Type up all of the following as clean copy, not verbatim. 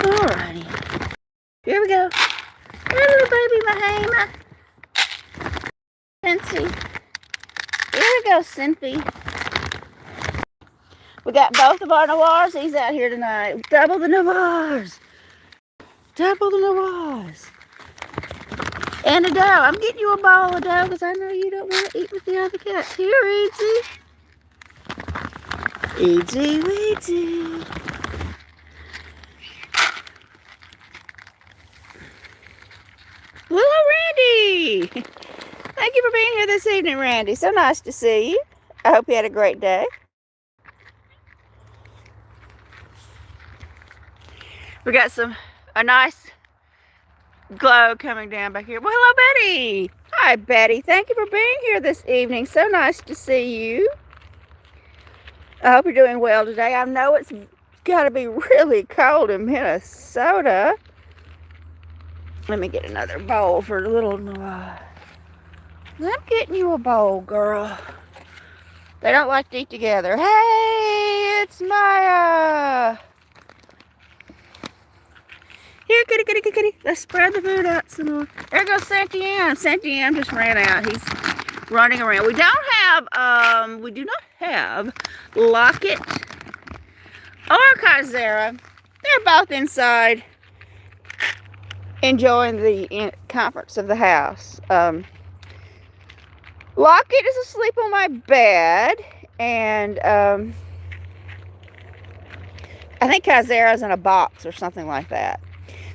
Alrighty. Here we go. Little baby Mahama. Cincy. Here we go, Cynthia. We got both of our Noirs. He's out here tonight. Double the Noirs. Double the Noirs. And a doe. I'm getting you a bowl of doe because I know you don't want to eat with the other cats. Here, Eadsy. Eadsy, Weedsy. Hello, Randy. Thank you for being here this evening, Randy. So nice to see you. I hope you had a great day. We got a nice glow coming down back here. Well, hello, Betty. Hi, Betty. Thank you for being here this evening. So nice to see you. I hope you're doing well today. I know it's got to be really cold in Minnesota. Let me get another bowl for the little Noah. I'm getting you a bowl, girl. They don't like to eat together. Hey, it's Maya. Here, kitty, kitty, kitty, kitty. Let's spread the food out some more. There goes Santiam. Santiam just ran out. He's running around. We do not have Locket or Kaizera. They're both inside enjoying the comforts of the house. Locket is asleep on my bed, and I think Kaizera's in a box or something like that.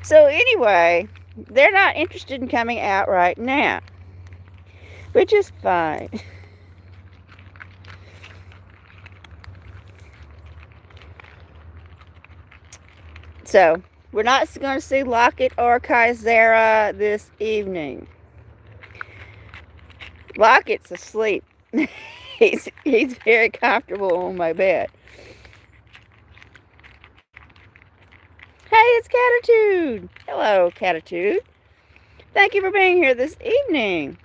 So anyway, they're not interested in coming out right now, which is fine. So we're not going to see Locket or Kaizera this evening. Locket's asleep. he's very comfortable on my bed. Hey, it's Catitude. Hello, Catitude. Thank you for being here this evening.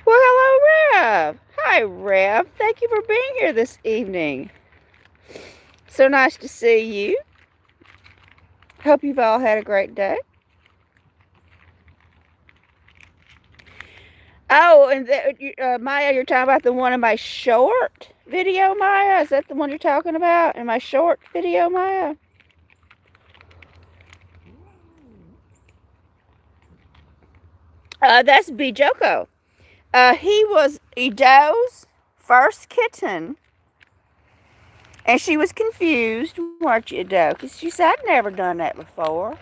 Well, hello, Rev. Hi, Rev. Thank you for being here this evening. So nice to see you. Hope you've all had a great day. Oh, and Maya, you're talking about the one in my short video, Maya? Is that the one you're talking about in my short video, Maya? That's Bijoko. He was Edo's first kitten. And she was confused, weren't you, Edo? Because she said, I'd never done that before.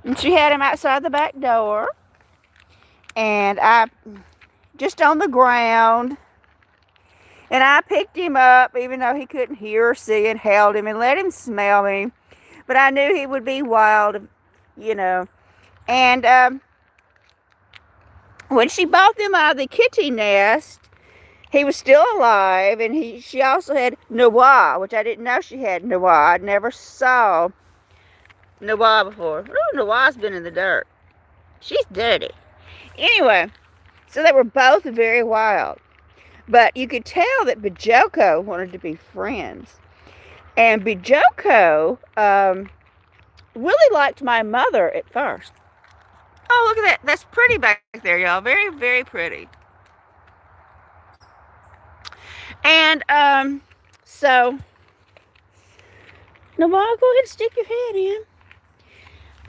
And she had him outside the back door. And I, just on the ground. And I picked him up, even though he couldn't hear or see, and held him and let him smell me. But I knew he would be wild, you know. And when she bought them out of the kitty nest, he was still alive, and she also had Noah, which I didn't know she had Noah. I never saw Noah before. Oh, Noah's been in the dirt. She's dirty. Anyway, so they were both very wild. But you could tell that Bijoko wanted to be friends. And Bijoko really liked my mother at first. Oh, look at that. That's pretty back there, y'all. Very, very pretty. And so, Noah, go ahead and stick your head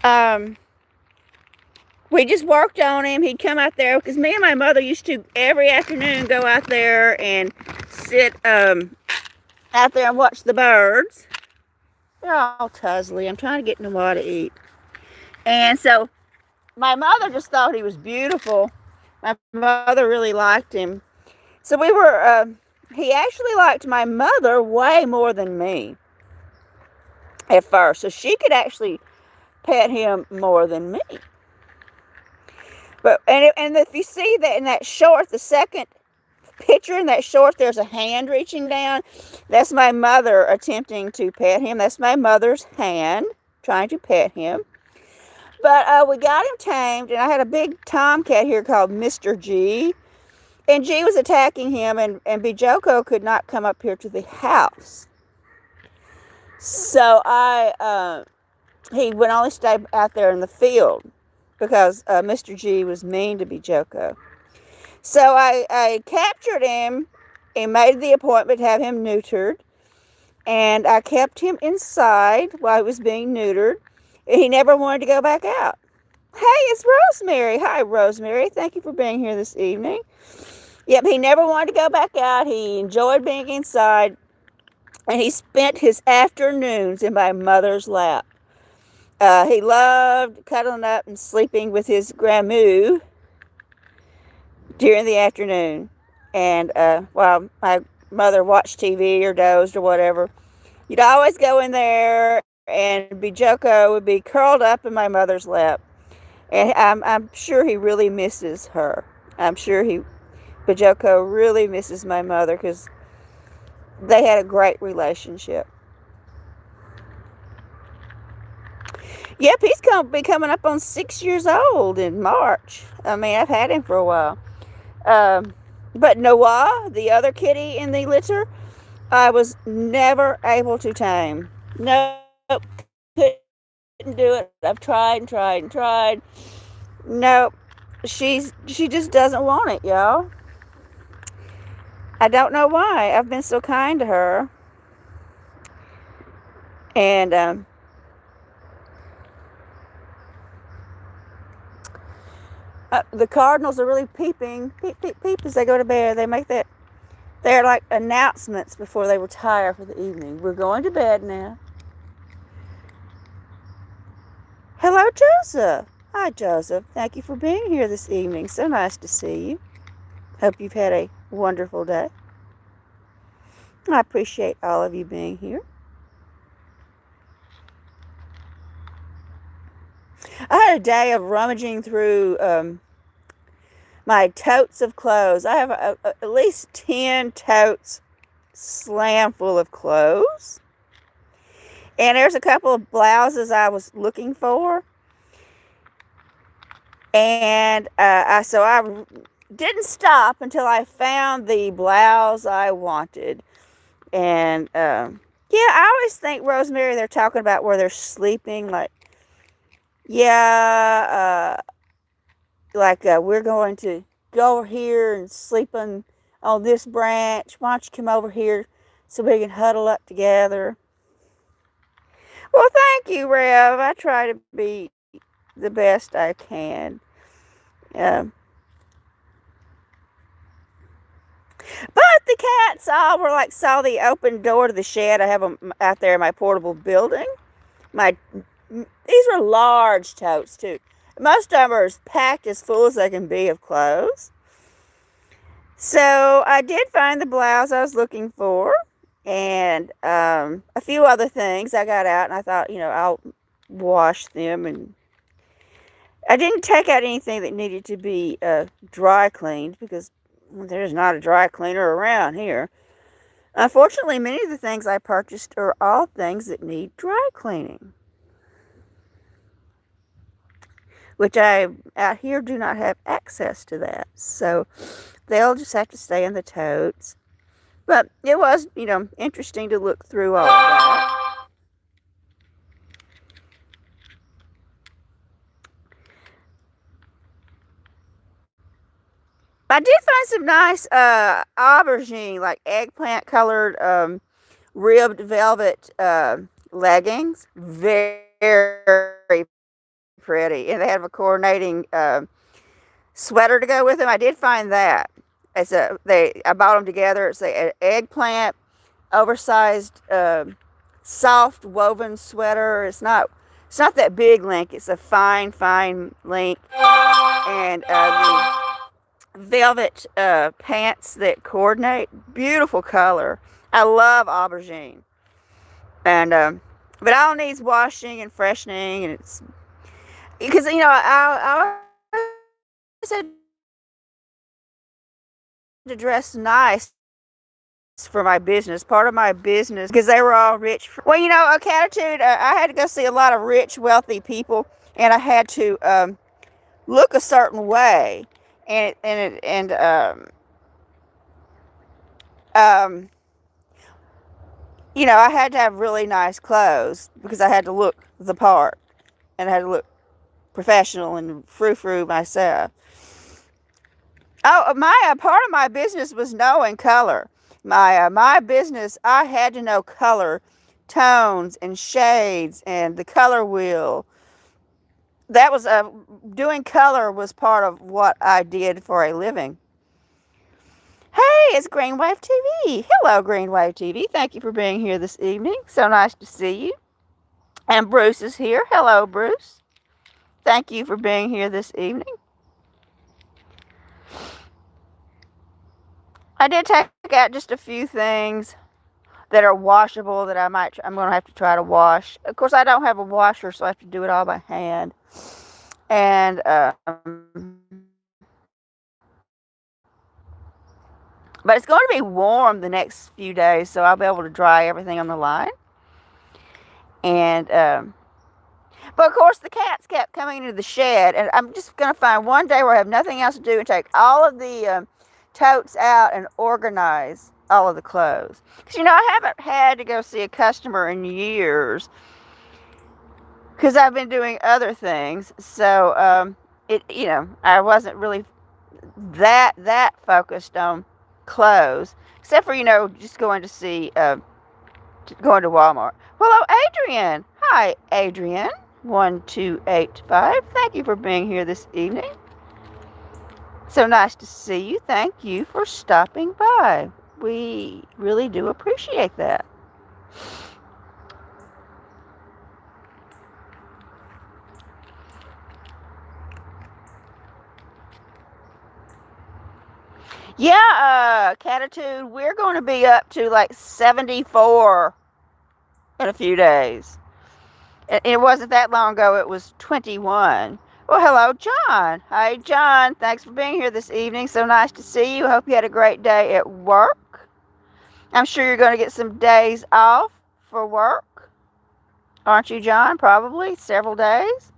in. We just worked on him. He'd come out there, because me and my mother used to every afternoon go out there and sit out there and watch the birds. They're all tuzzly. I'm trying to get Noah to eat. And so my mother just thought he was beautiful. My mother really liked him. So we were, he actually liked my mother way more than me at first. So she could actually pet him more than me. But and if you see that in that short, the second picture in that short, there's a hand reaching down. That's my mother attempting to pet him. That's my mother's hand trying to pet him. But we got him tamed, and I had a big tomcat here called Mr. G. And G was attacking him, and Bijoko could not come up here to the house. So I he would only stay out there in the field because Mr. G was mean to Bijoko. So I captured him and made the appointment to have him neutered. And I kept him inside while he was being neutered. He never wanted to go back out. Hey, it's Rosemary. Hi, Rosemary. Thank you for being here this evening. Yep, he never wanted to go back out. He enjoyed being inside. And he spent his afternoons in my mother's lap. He loved cuddling up and sleeping with his grandmoo during the afternoon. And while my mother watched TV or dozed or whatever, you'd always go in there, and Bijoko would be curled up in my mother's lap. And I'm sure he really misses her. I'm sure Bijoko really misses my mother because they had a great relationship. Yep, he's going to be coming up on 6 years old in March. I mean, I've had him for a while. But Noah, the other kitty in the litter, I was never able to tame. Nope, couldn't do it. I've tried and tried and tried. Nope, she just doesn't want it, y'all. I don't know why. I've been so kind to her, and the cardinals are really peeping, peep, peep, peep as they go to bed. They make that. They're like announcements before they retire for the evening. We're going to bed now. Hello, Joseph. Hi, Joseph. Thank you for being here this evening. So nice to see you. Hope you've had a wonderful day. I appreciate all of you being here. I had a day of rummaging through my totes of clothes. I have at least 10 totes slam full of clothes. And there's a couple of blouses I was looking for. And so I didn't stop until I found the blouse I wanted. And yeah, I always think, Rosemary, they're talking about where they're sleeping. Like, yeah, we're going to go over here and sleep on this branch. Why don't you come over here so we can huddle up together? Well, thank you, Rev. I try to be the best I can. But the cats all were like, saw the open door to the shed. I have them out there in my portable building. These were large totes too. Most of them are as packed as full as they can be of clothes. So I did find the blouse I was looking for, and a few other things I got out, and I thought, I'll wash them. And I didn't take out anything that needed to be dry cleaned because there's not a dry cleaner around here. Unfortunately, many of the things I purchased are all things that need dry cleaning, which I out here do not have access to that. So they'll just have to stay in the totes. But it was, interesting to look through all of that. I did find some nice aubergine, like eggplant colored ribbed velvet leggings. Very pretty. And they have a coordinating sweater to go with them. I did find that. I bought them together. It's an eggplant, oversized, soft woven sweater. It's not that big link. It's a fine link. And the velvet pants that coordinate. Beautiful color. I love aubergine. And but all needs washing and freshening, and it's because I always had to dress nice for my business. Part of my business, because they were all rich. Well, a catitude. I had to go see a lot of rich, wealthy people, and I had to look a certain way, I had to have really nice clothes because I had to look the part and I had to look professional and frou-frou myself. Oh, my part of my business was knowing color. My business, I had to know color, tones and shades and the color wheel. That was doing color was part of what I did for a living. Hey, it's Greenwave TV. Hello, Greenwave TV. Thank you for being here this evening. So nice to see you. And Bruce is here. Hello, Bruce. Thank you for being here this evening. I did take out just a few things that are washable that I'm going to have to try to wash. Of course, I don't have a washer, so I have to do it all by hand. And but it's going to be warm the next few days, so I'll be able to dry everything on the line. And but of course, the cats kept coming into the shed, and I'm just going to find one day where I have nothing else to do and take all of the totes out and organize all of the clothes. Because, I haven't had to go see a customer in years because I've been doing other things. So, I wasn't really that focused on clothes, except for, just going to see, going to Walmart. Hello, Adrian. Hi, Adrian. 1285. Thank you for being here this evening. So nice to see you. Thank you for stopping by. We really do appreciate that. Yeah, Catitude, we're going to be up to like 74 in a few days. It wasn't that long ago, it was 21. Well, hello, John. Hi, John. Thanks for being here this evening. So nice to see you. Hope you had a great day at work. I'm sure you're going to get some days off for work. Aren't you, John? Probably several days.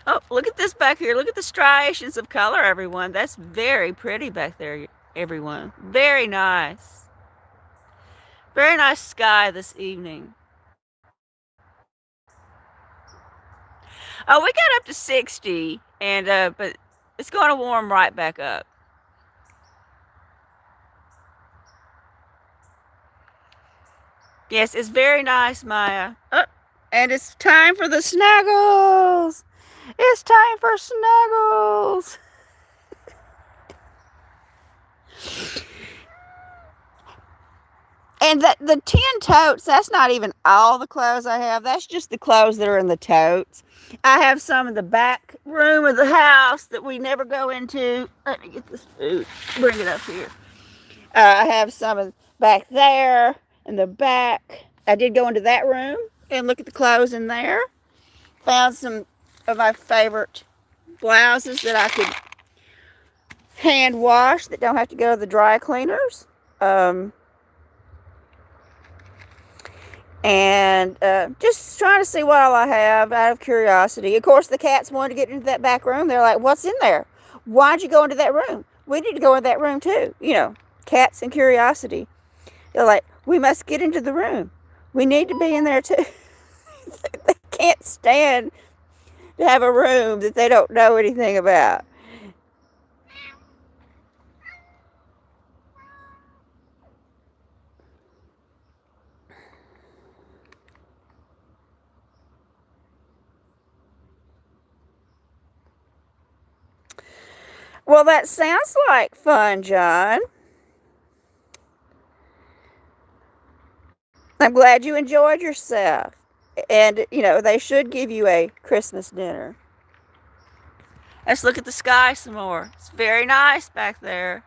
Oh, look at this back here. Look at the striations of color, everyone. That's very pretty back there, everyone. Very nice. Very nice sky this evening. Oh, we got up to 60, and but it's going to warm right back up. Yes, it's very nice, Maya. Oh, and it's time for the snuggles. It's time for snuggles. And the 10 totes, that's not even all the clothes I have. That's just the clothes that are in the totes. I have some in the back room of the house that we never go into. Let me get this food. Bring it up here. I have some back there in the back. I did go into that room and look at the clothes in there. Found some of my favorite blouses that I could hand wash that don't have to go to the dry cleaners. And just trying to see what all I have out of curiosity. Of course, the cats wanted to get into that back room. They're like, what's in there? Why'd you go into that room? We need to go in that room too. Cats and curiosity. They're like, we must get into the room. We need to be in there too. They can't stand to have a room that they don't know anything about. Well, that sounds like fun, John. I'm glad you enjoyed yourself. And, they should give you a Christmas dinner. Let's look at the sky some more. It's very nice back there.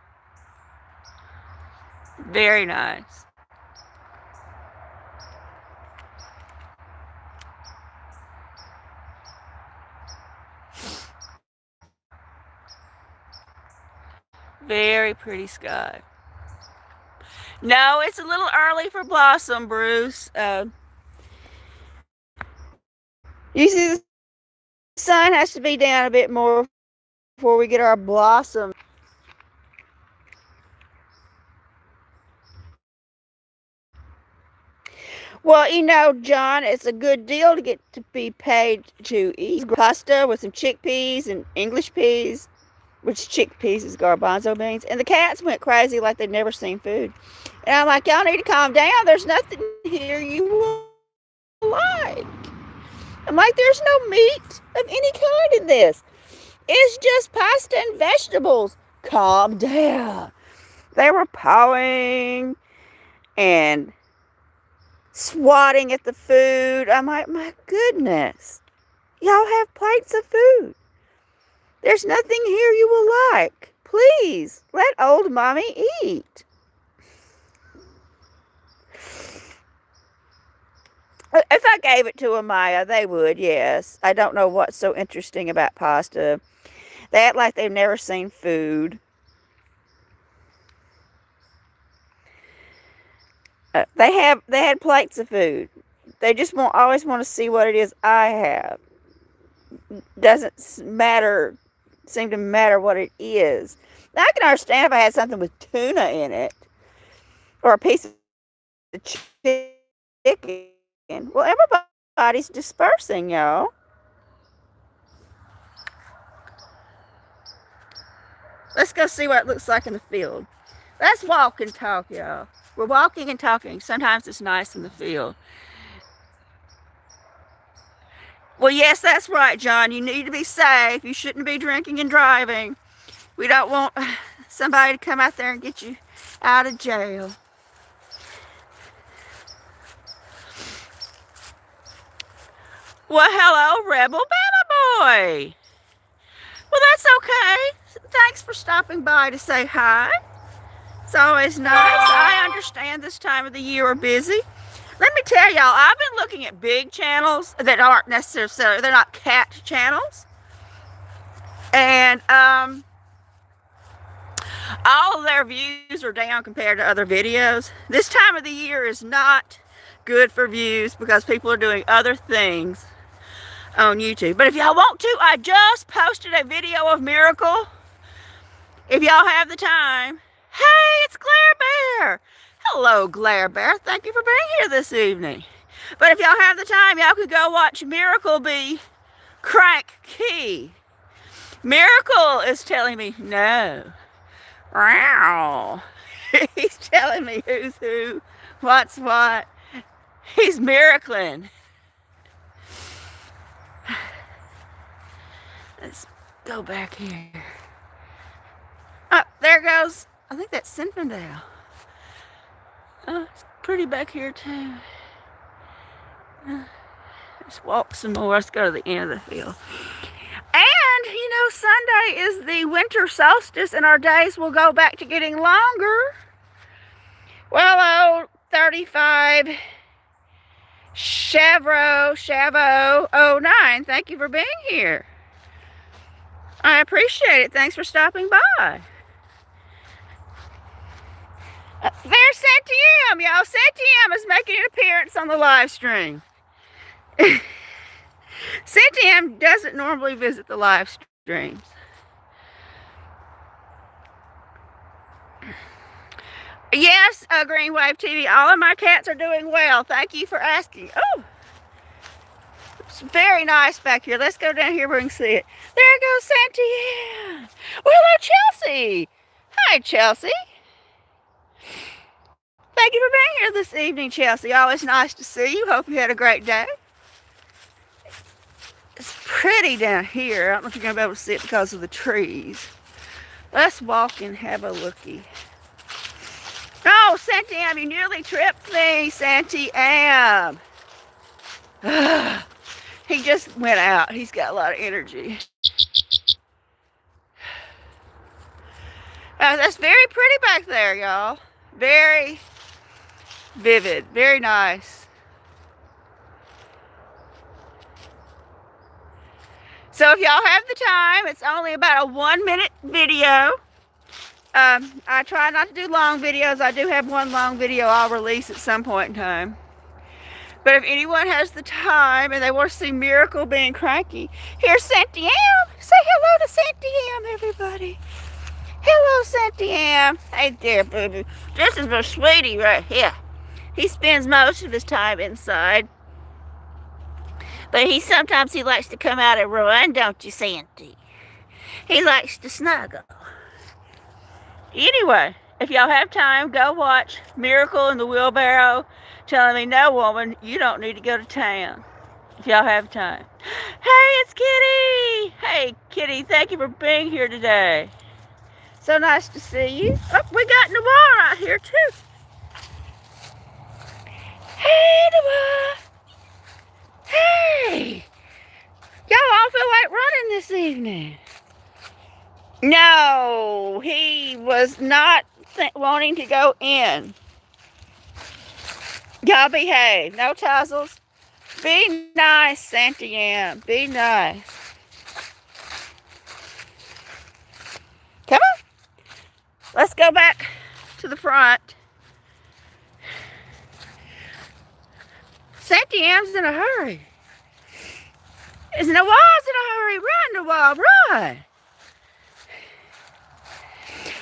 Very nice. Very pretty sky. No, it's a little early for blossom, Bruce. You see, the sun has to be down a bit more before we get our blossom. Well, you know, John, it's a good deal to get to be paid to eat pasta with some chickpeas and English peas, which chickpeas is garbanzo beans. And the cats went crazy like they'd never seen food. And I'm like, y'all need to calm down. There's nothing here you will like. I'm like, there's no meat of any kind in this. It's just pasta and vegetables. Calm down. They were pawing and swatting at the food. I'm like, my goodness. Y'all have plates of food. There's nothing here you will like. Please, let old mommy eat. If I gave it to Amaya, they would, yes. I don't know what's so interesting about pasta. They act like they've never seen food. They had plates of food. They just always want to see what it is I have. Doesn't seem to matter what it is. Now, I can understand if I had something with tuna in it or a piece of chicken. Well, everybody's dispersing, y'all. Let's go see what it looks like in the field. Let's walk and talk, y'all. We're walking and talking. Sometimes it's nice in the field. Well, yes, that's right, John. You need to be safe. You shouldn't be drinking and driving. We don't want somebody to come out there and get you out of jail. Well, hello, Rebel Bama Boy. Well, that's okay. Thanks for stopping by to say hi. It's always nice. I understand this time of the year we're busy. Let me tell y'all, I've been looking at big channels that aren't necessarily, they're not cat channels. And all of their views are down compared to other videos. This time of the year is not good for views because people are doing other things on YouTube. But if y'all want to, I just posted a video of Miracle. If y'all have the time. Hey, it's Glare Bear. Hello, Glare Bear. Thank you for being here this evening. But if y'all have the time, y'all could go watch Miracle be crank key. Miracle is telling me no. Wow. He's telling me who's who, what's what. He's miracling. Let's go back here. Oh, there goes, I think that's Zinfandel. Oh, it's pretty back here too. Let's walk some more. Let's go to the end of the field. And, you know, Sunday is the winter solstice and our days will go back to getting longer. Well, 35 Chavo 09. Thank you for being here. I appreciate it. Thanks for stopping by. There's Santiam, y'all. Santiam is making an appearance on the live stream. Santiam doesn't normally visit the live streams. Yes, Green Wave TV, all of my cats are doing well. Thank you for asking. Oh, it's very nice back here. Let's go down here where we can see it. There goes Santiam. Well, hello, Chelsea. Hi, Chelsea. Thank you for being here this evening, Chelsea. Always nice to see you. Hope you had a great day. It's pretty down here. I don't know if you're going to be able to see it because of the trees. Let's walk and have a looky. Oh, Santiam, you nearly tripped me, Santiam. He just went out. He's got a lot of energy. That's very pretty back there, y'all. Very vivid. Very nice. So if y'all have the time, it's only about a 1-minute video. I try not to do long videos. I do have one long video I'll release at some point in time. But if anyone has the time and they want to see Miracle being cranky, here's Santy Am. Say hello to Santy Am, everybody. Hello, Santy Am. Hey there, baby. This is my sweetie right here. He spends most of his time inside. But sometimes he likes to come out and run, don't you, Santy? He likes to snuggle. Anyway, if y'all have time, go watch Miracle in the Wheelbarrow telling me, no, woman, you don't need to go to town. If y'all have time. Hey, it's Kitty. Hey, Kitty, thank you for being here today. So nice to see you. Oh, we got Noir out here, too. Hey, Noir. Hey. Y'all all feel like running this evening. No, he was not wanting to go in. Y'all behave. No tussles. Be nice, Santy Am. Be nice. Come on. Let's go back to the front. Santy Am's in a hurry. Noir's in a hurry. Run, Noir, run.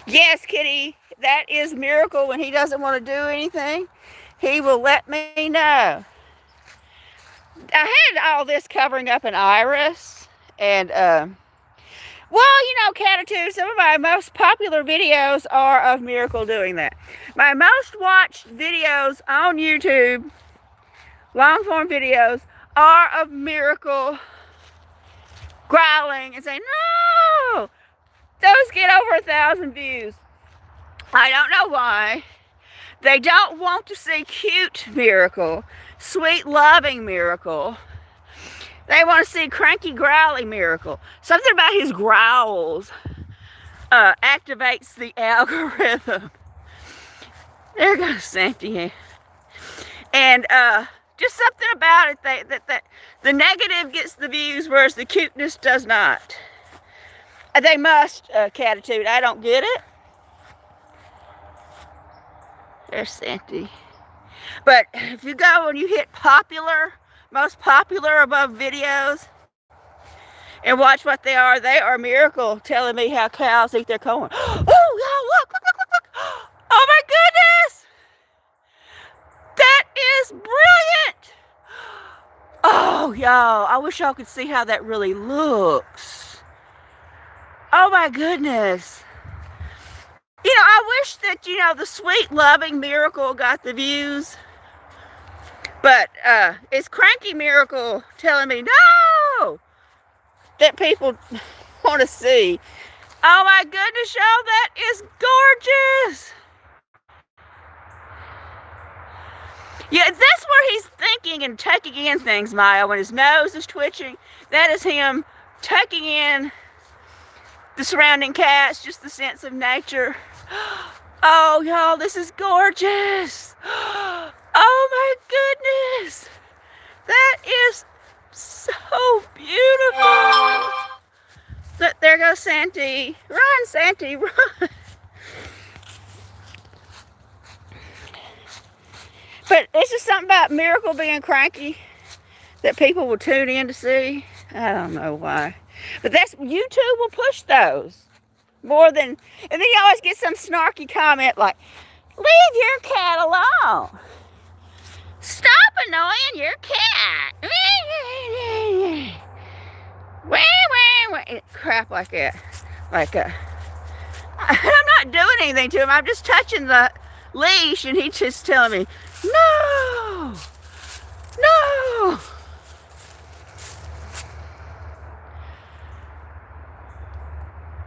Yes, Kitty, that is Miracle. When he doesn't want to do anything, he will let me know. I had all this covering up an iris, and, well, you know, Catitude, some of my most popular videos are of Miracle doing that. My most watched videos on YouTube, long-form videos, are of Miracle growling and saying, no! Those get over 1,000 views. I don't know why. They don't want to see cute Miracle, sweet, loving Miracle. They want to see cranky, growly Miracle. Something about his growls activates the algorithm. There goes Santy. And just something about it that the negative gets the views, whereas the cuteness does not. They must, Catitude. I don't get it. There's Santy. But if you go and you hit popular, most popular above videos, and watch what they are Miracle telling me how cows eat their corn. Oh, y'all, look. Oh, my goodness. That is brilliant. Oh, y'all, I wish y'all could see how that really looks. Oh my goodness. You know, I wish that, you know, the sweet, loving Miracle got the views. But it's cranky Miracle telling me, no! That people want to see. Oh my goodness, y'all, that is gorgeous. Yeah, that's where he's thinking and tucking in things, Maya. When his nose is twitching, that is him tucking in the surrounding cats, just the sense of nature. Oh, y'all, this is gorgeous. Oh, my goodness. That is so beautiful. Look, there goes Santy. Run, Santy, run. But it's just something about Miracle being cranky that people will tune in to see. I don't know why. But that's, YouTube will push those more than, and then you always get some snarky comment like, leave your cat alone. Stop annoying your cat. Crap like that. Like, I'm not doing anything to him. I'm just touching the leash and he's just telling me, no, no.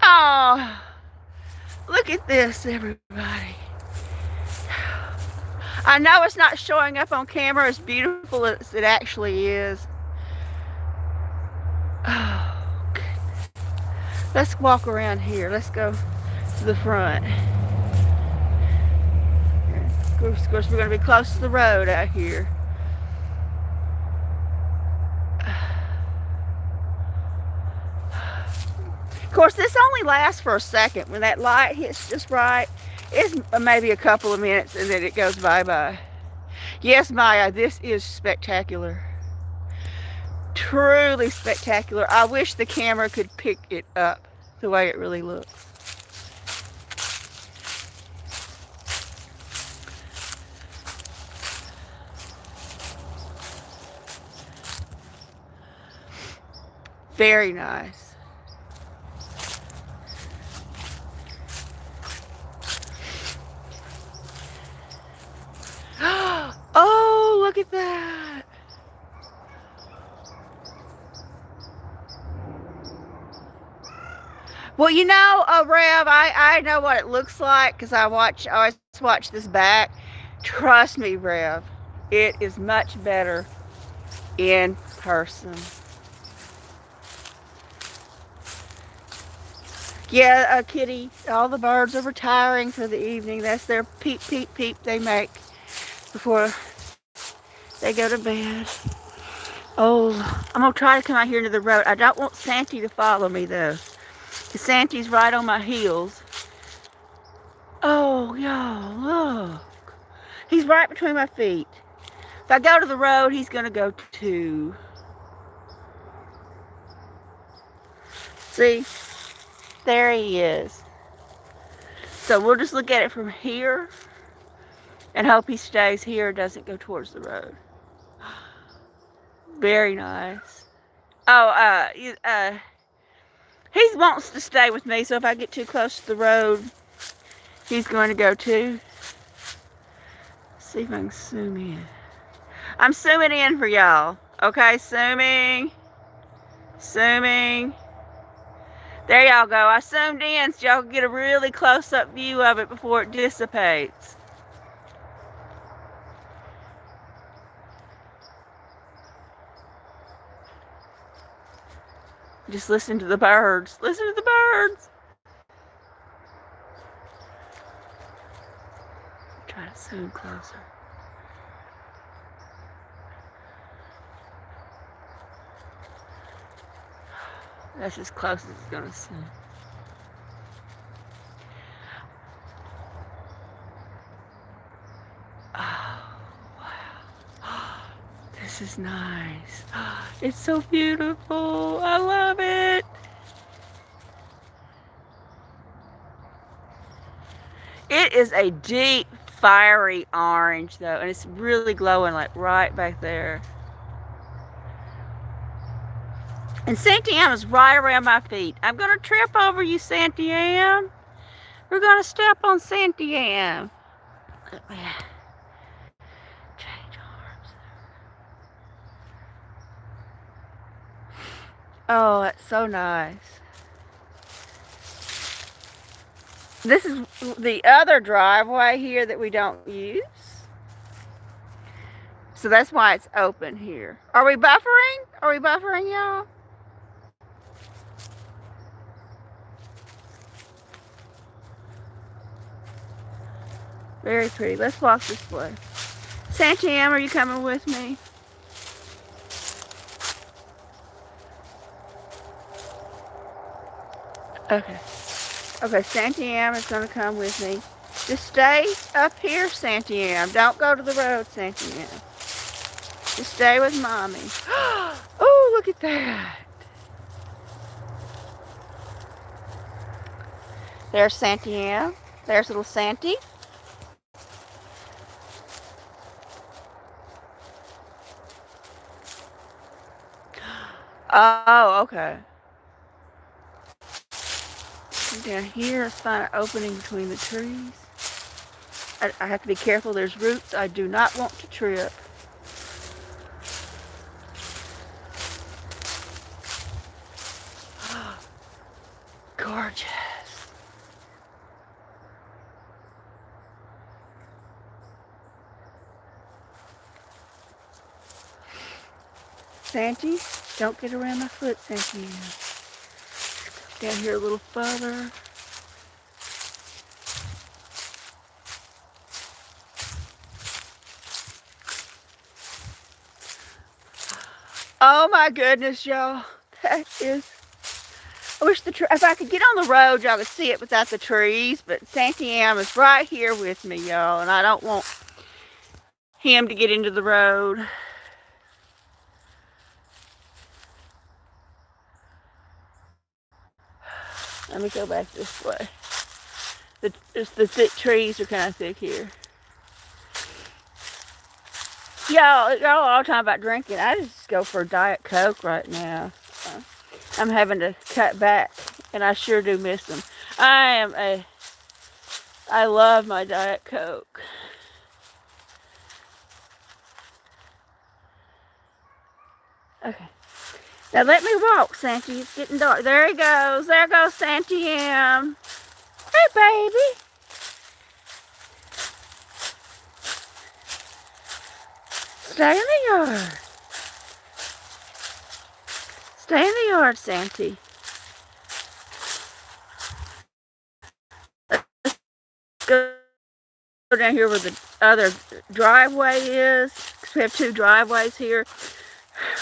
Oh, look at this, everybody. I know it's not showing up on camera as beautiful as it actually is. Oh, goodness. Let's walk around here. Let's go to the front. Of course, we're going to be close to the road out here. Of course, this only lasts for a second. When that light hits just right, it's maybe a couple of minutes and then it goes bye-bye. Yes, Maya, this is spectacular. Truly spectacular. I wish the camera could pick it up the way it really looks. Very nice. Oh, look at that. Well, you know, Rev, I know what it looks like because I always watch this back. Trust me, Rev, it is much better in person. Yeah, Kitty, all the birds are retiring for the evening. That's their peep, peep, peep they make before they go to bed. Oh, I'm going to try to come out here into the road. I don't want Santy to follow me, though. Because Santy's right on my heels. Oh, y'all, look. He's right between my feet. If I go to the road, he's going to go too. See? There he is. So we'll just look at it from here and hope he stays here, doesn't go towards the road. Very nice. Oh, he wants to stay with me, so if I get too close to the road, he's going to go too. Let's see if I can zoom in. I'm zooming in for y'all. Okay, zooming. Zooming. There y'all go. I zoomed in so y'all can get a really close-up view of it before it dissipates. Just listen to the birds. Listen to the birds. Try to zoom closer. That's as close as it's going to zoom. Oh, wow. This is nice. It's so beautiful. I love it. It is a deep, fiery orange, though, and it's really glowing, like, right back there. And Santy Ann is right around my feet. I'm going to trip over you, Santy Ann. We're going to step on Santy Ann. Let me change arms. Oh, that's so nice. This is the other driveway here that we don't use. So that's why it's open here. Are we buffering? Are we buffering, y'all? Very pretty. Let's walk this way. Santy Ann, are you coming with me? Okay. Okay, Santy Ann is going to come with me. Just stay up here, Santy Ann. Don't go to the road, Santy Ann. Just stay with Mommy. Oh, look at that. There's Santy Ann. There's little Santy. Oh, okay. Down here, let's find an opening between the trees. I have to be careful. There's roots I do not want to trip. Gorgeous. Santy, don't get around my foot, Santy. Down here a little further. Oh my goodness, y'all. That is... I wish if I could get on the road, y'all could see it without the trees, but Santy Ann is right here with me, y'all, and I don't want him to get into the road. Let me go back this way. The thick trees are kind of thick here. Y'all all talking about drinking. I just go for a Diet Coke right now. I'm having to cut back, and I sure do miss them. I love my Diet Coke. Okay. Now let me walk, Santy. It's getting dark. There he goes. There goes Santy M. Hey, baby. Stay in the yard. Stay in the yard, Santy. Let's go down here where the other driveway is. We have two driveways here.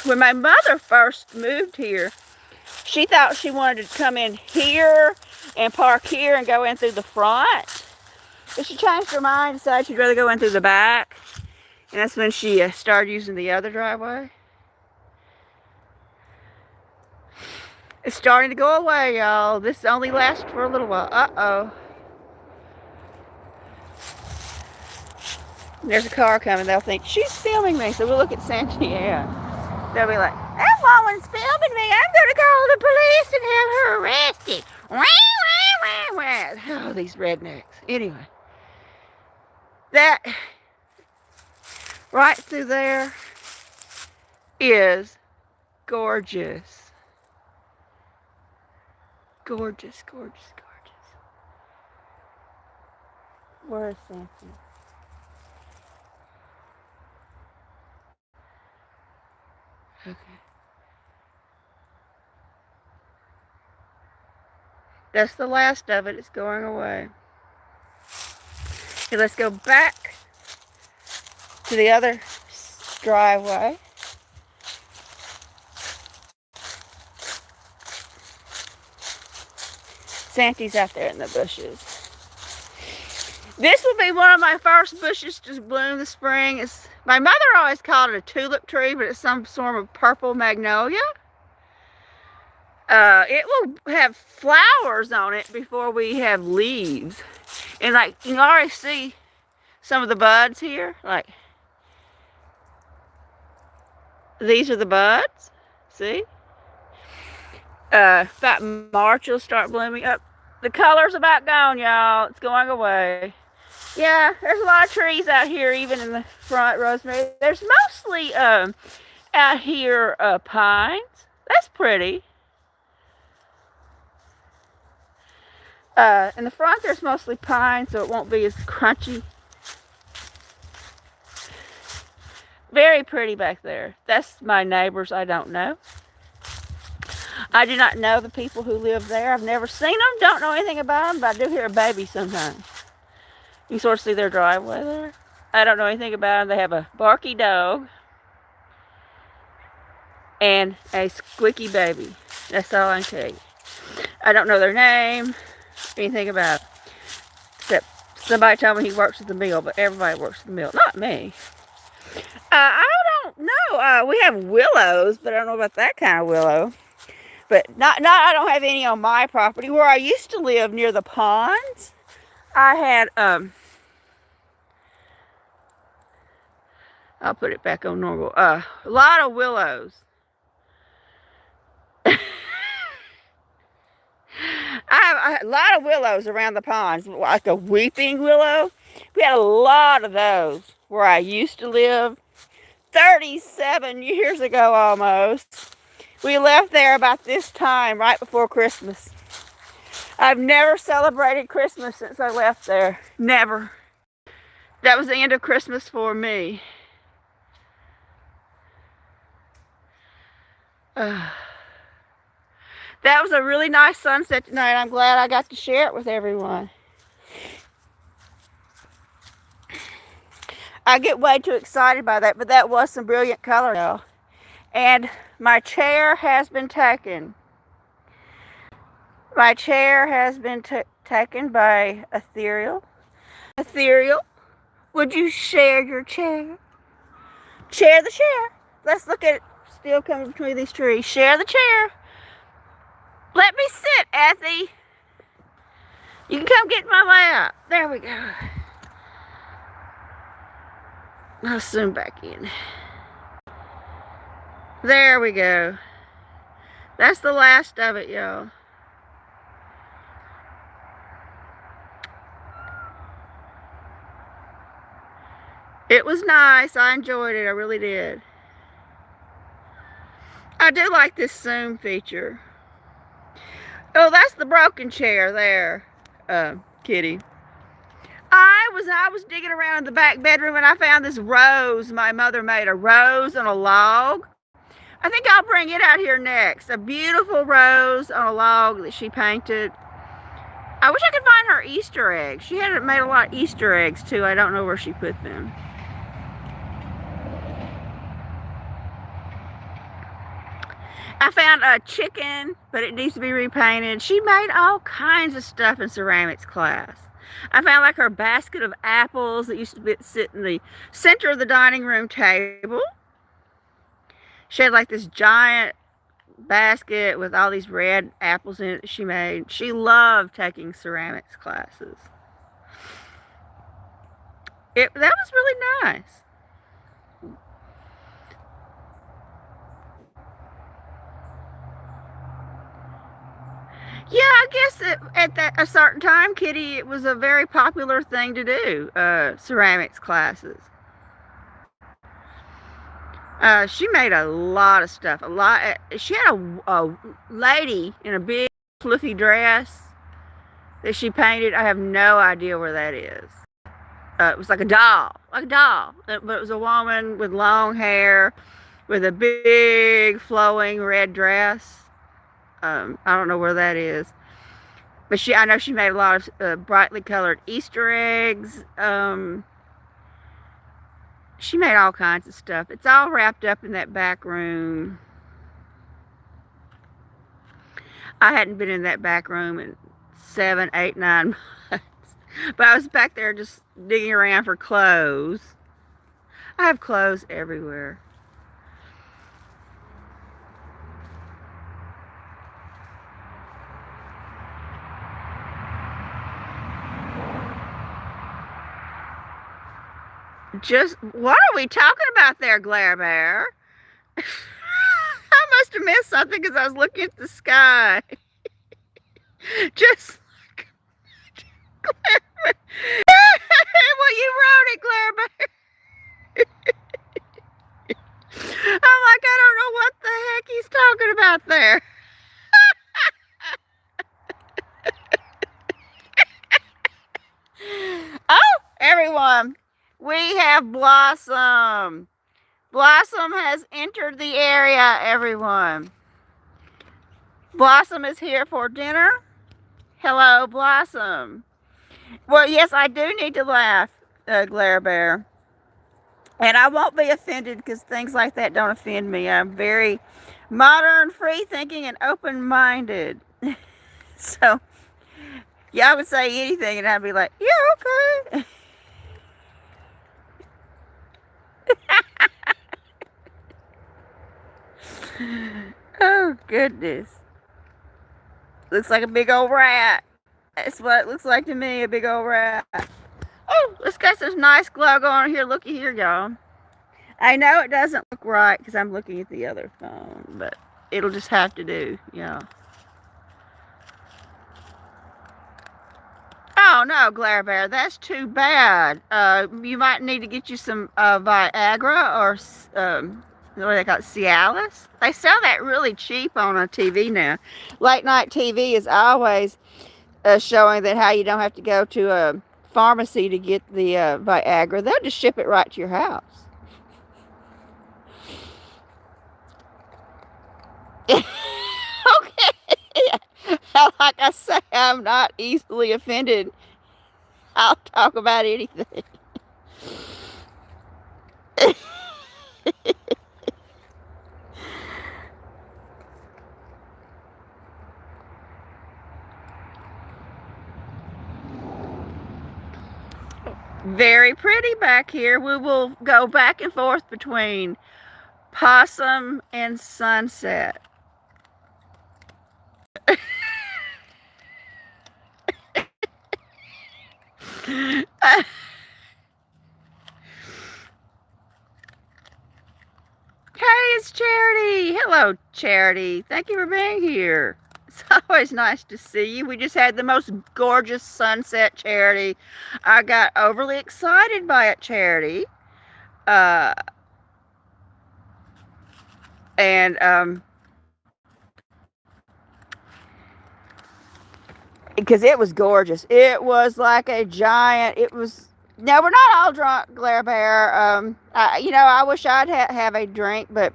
When my mother first moved here, she thought she wanted to come in here and park here and go in through the front. But she changed her mind and decided she'd rather go in through the back. And that's when she started using the other driveway. It's starting to go away, y'all. This only lasts for a little while. Uh-oh. There's a car coming. They'll think, she's filming me. So we'll look at Sandy. Yeah. They'll be like, that woman's filming me. I'm going to call the police and have her arrested. Oh, these rednecks. Anyway. That right through there is gorgeous. Gorgeous, gorgeous, gorgeous. Where is Sandy? Okay. That's the last of it. It's going away. Okay, let's go back to the other driveway. Santy's out there in the bushes. This will be one of my first bushes to bloom this spring. My mother always called it a tulip tree, but it's some sort of purple magnolia. It will have flowers on it before we have leaves. And like, you can already see some of the buds here. Like, these are the buds. See? About March it'll start blooming up. The color's about gone, y'all. It's going away. Yeah, there's a lot of trees out here, even in the front, Rosemary. There's mostly out here pines. That's pretty. In the front there's mostly pine, so it won't be as crunchy. Very pretty back there. That's my neighbors I don't know. I do not know the people who live there. I've never seen them, don't know anything about them, but I do hear a baby sometimes. You can sort of see their driveway there. I don't know anything about them. They have a barky dog and a squeaky baby. That's all I can tell you. I don't know their name, anything about it. Except somebody told me he works at the mill, but everybody works at the mill. Not me. I don't know. We have willows, but I don't know about that kind of willow. But I don't have any on my property. Where I used to live near the ponds, I had, I'll put it back on normal, a lot of willows. I have a lot of willows around the ponds, like a weeping willow. We had a lot of those where I used to live 37 years ago almost. We left there about this time, right before Christmas. I've never celebrated Christmas since I left there. Never. That was the end of Christmas for me. That was a really nice sunset tonight. I'm glad I got to share it with everyone. I get way too excited by that, but that was some brilliant color, y'all. And my chair has been taken. My chair has been taken by Ethereal. Ethereal, would you share your chair? Share the chair. Let's look at it still coming between these trees. Share the chair. Let me sit, Ethy. You can come get in my lap. There we go. I'll zoom back in. There we go. That's the last of it, y'all. It was nice. I enjoyed it. I really did. I do like this zoom feature. Oh, that's the broken chair there, Kitty. I was digging around in the back bedroom and I found this rose. My mother made a rose on a log. I think I'll bring it out here next. A beautiful rose on a log that she painted. I wish I could find her Easter eggs. She had made a lot of Easter eggs too. I don't know where she put them. I found a chicken, but it needs to be repainted. She made all kinds of stuff in ceramics class. I found like her basket of apples that used to sit in the center of the dining room table. She had like this giant basket with all these red apples in it that she made. She loved taking ceramics classes. That was really nice. Yeah, I guess at a certain time, Kitty, it was a very popular thing to do, ceramics classes. She made a lot of stuff. She had a lady in a big fluffy dress that she painted. I have no idea where that is. It was like a doll, but it was a woman with long hair, with a big flowing red dress. I don't know where that is. But I know she made a lot of brightly colored Easter eggs. She made all kinds of stuff. It's all wrapped up in that back room. I hadn't been in that back room in 7, 8, 9 months. But I was back there just digging around for clothes. I have clothes everywhere. What are we talking about there, Glare Bear? I must have missed something because I was looking at the sky. Just like Glare Bear. Well, you wrote it, Glare Bear. I'm like, I don't know what the heck he's talking about there. Oh, everyone, we have Blossom. Blossom has entered the area, everyone. Blossom is here for dinner. Hello, Blossom. Well, yes, I do need to laugh, Glare Bear. And I won't be offended because things like that don't offend me. I'm very modern, free-thinking, and open-minded. So, y'all would say anything and I'd be like, yeah, okay. Oh, goodness. Looks like a big old rat. That's what it looks like to me, a big old rat. Oh, it's got some nice glow going on here. Looky here, y'all. I know it doesn't look right because I'm looking at the other phone, but it'll just have to do, y'all. Oh, no, Glare Bear, that's too bad. You might need to get you some Viagra or what do they call it, Cialis? They sell that really cheap on a TV now. Late night TV is always showing that how you don't have to go to a pharmacy to get the Viagra. They'll just ship it right to your house. Okay. Like I say, I'm not easily offended. I'll talk about anything. Very pretty back here. We will go back and forth between Possum and Sunset. Hey, it's Charity. Hello, Charity. Thank you for being here. It's always nice to see you. We just had the most gorgeous sunset, Charity. I got overly excited by it, Charity. Uh, and because it was gorgeous. It was like a giant. It was. No, we're not all drunk, Glare Bear. I wish I'd have a drink, but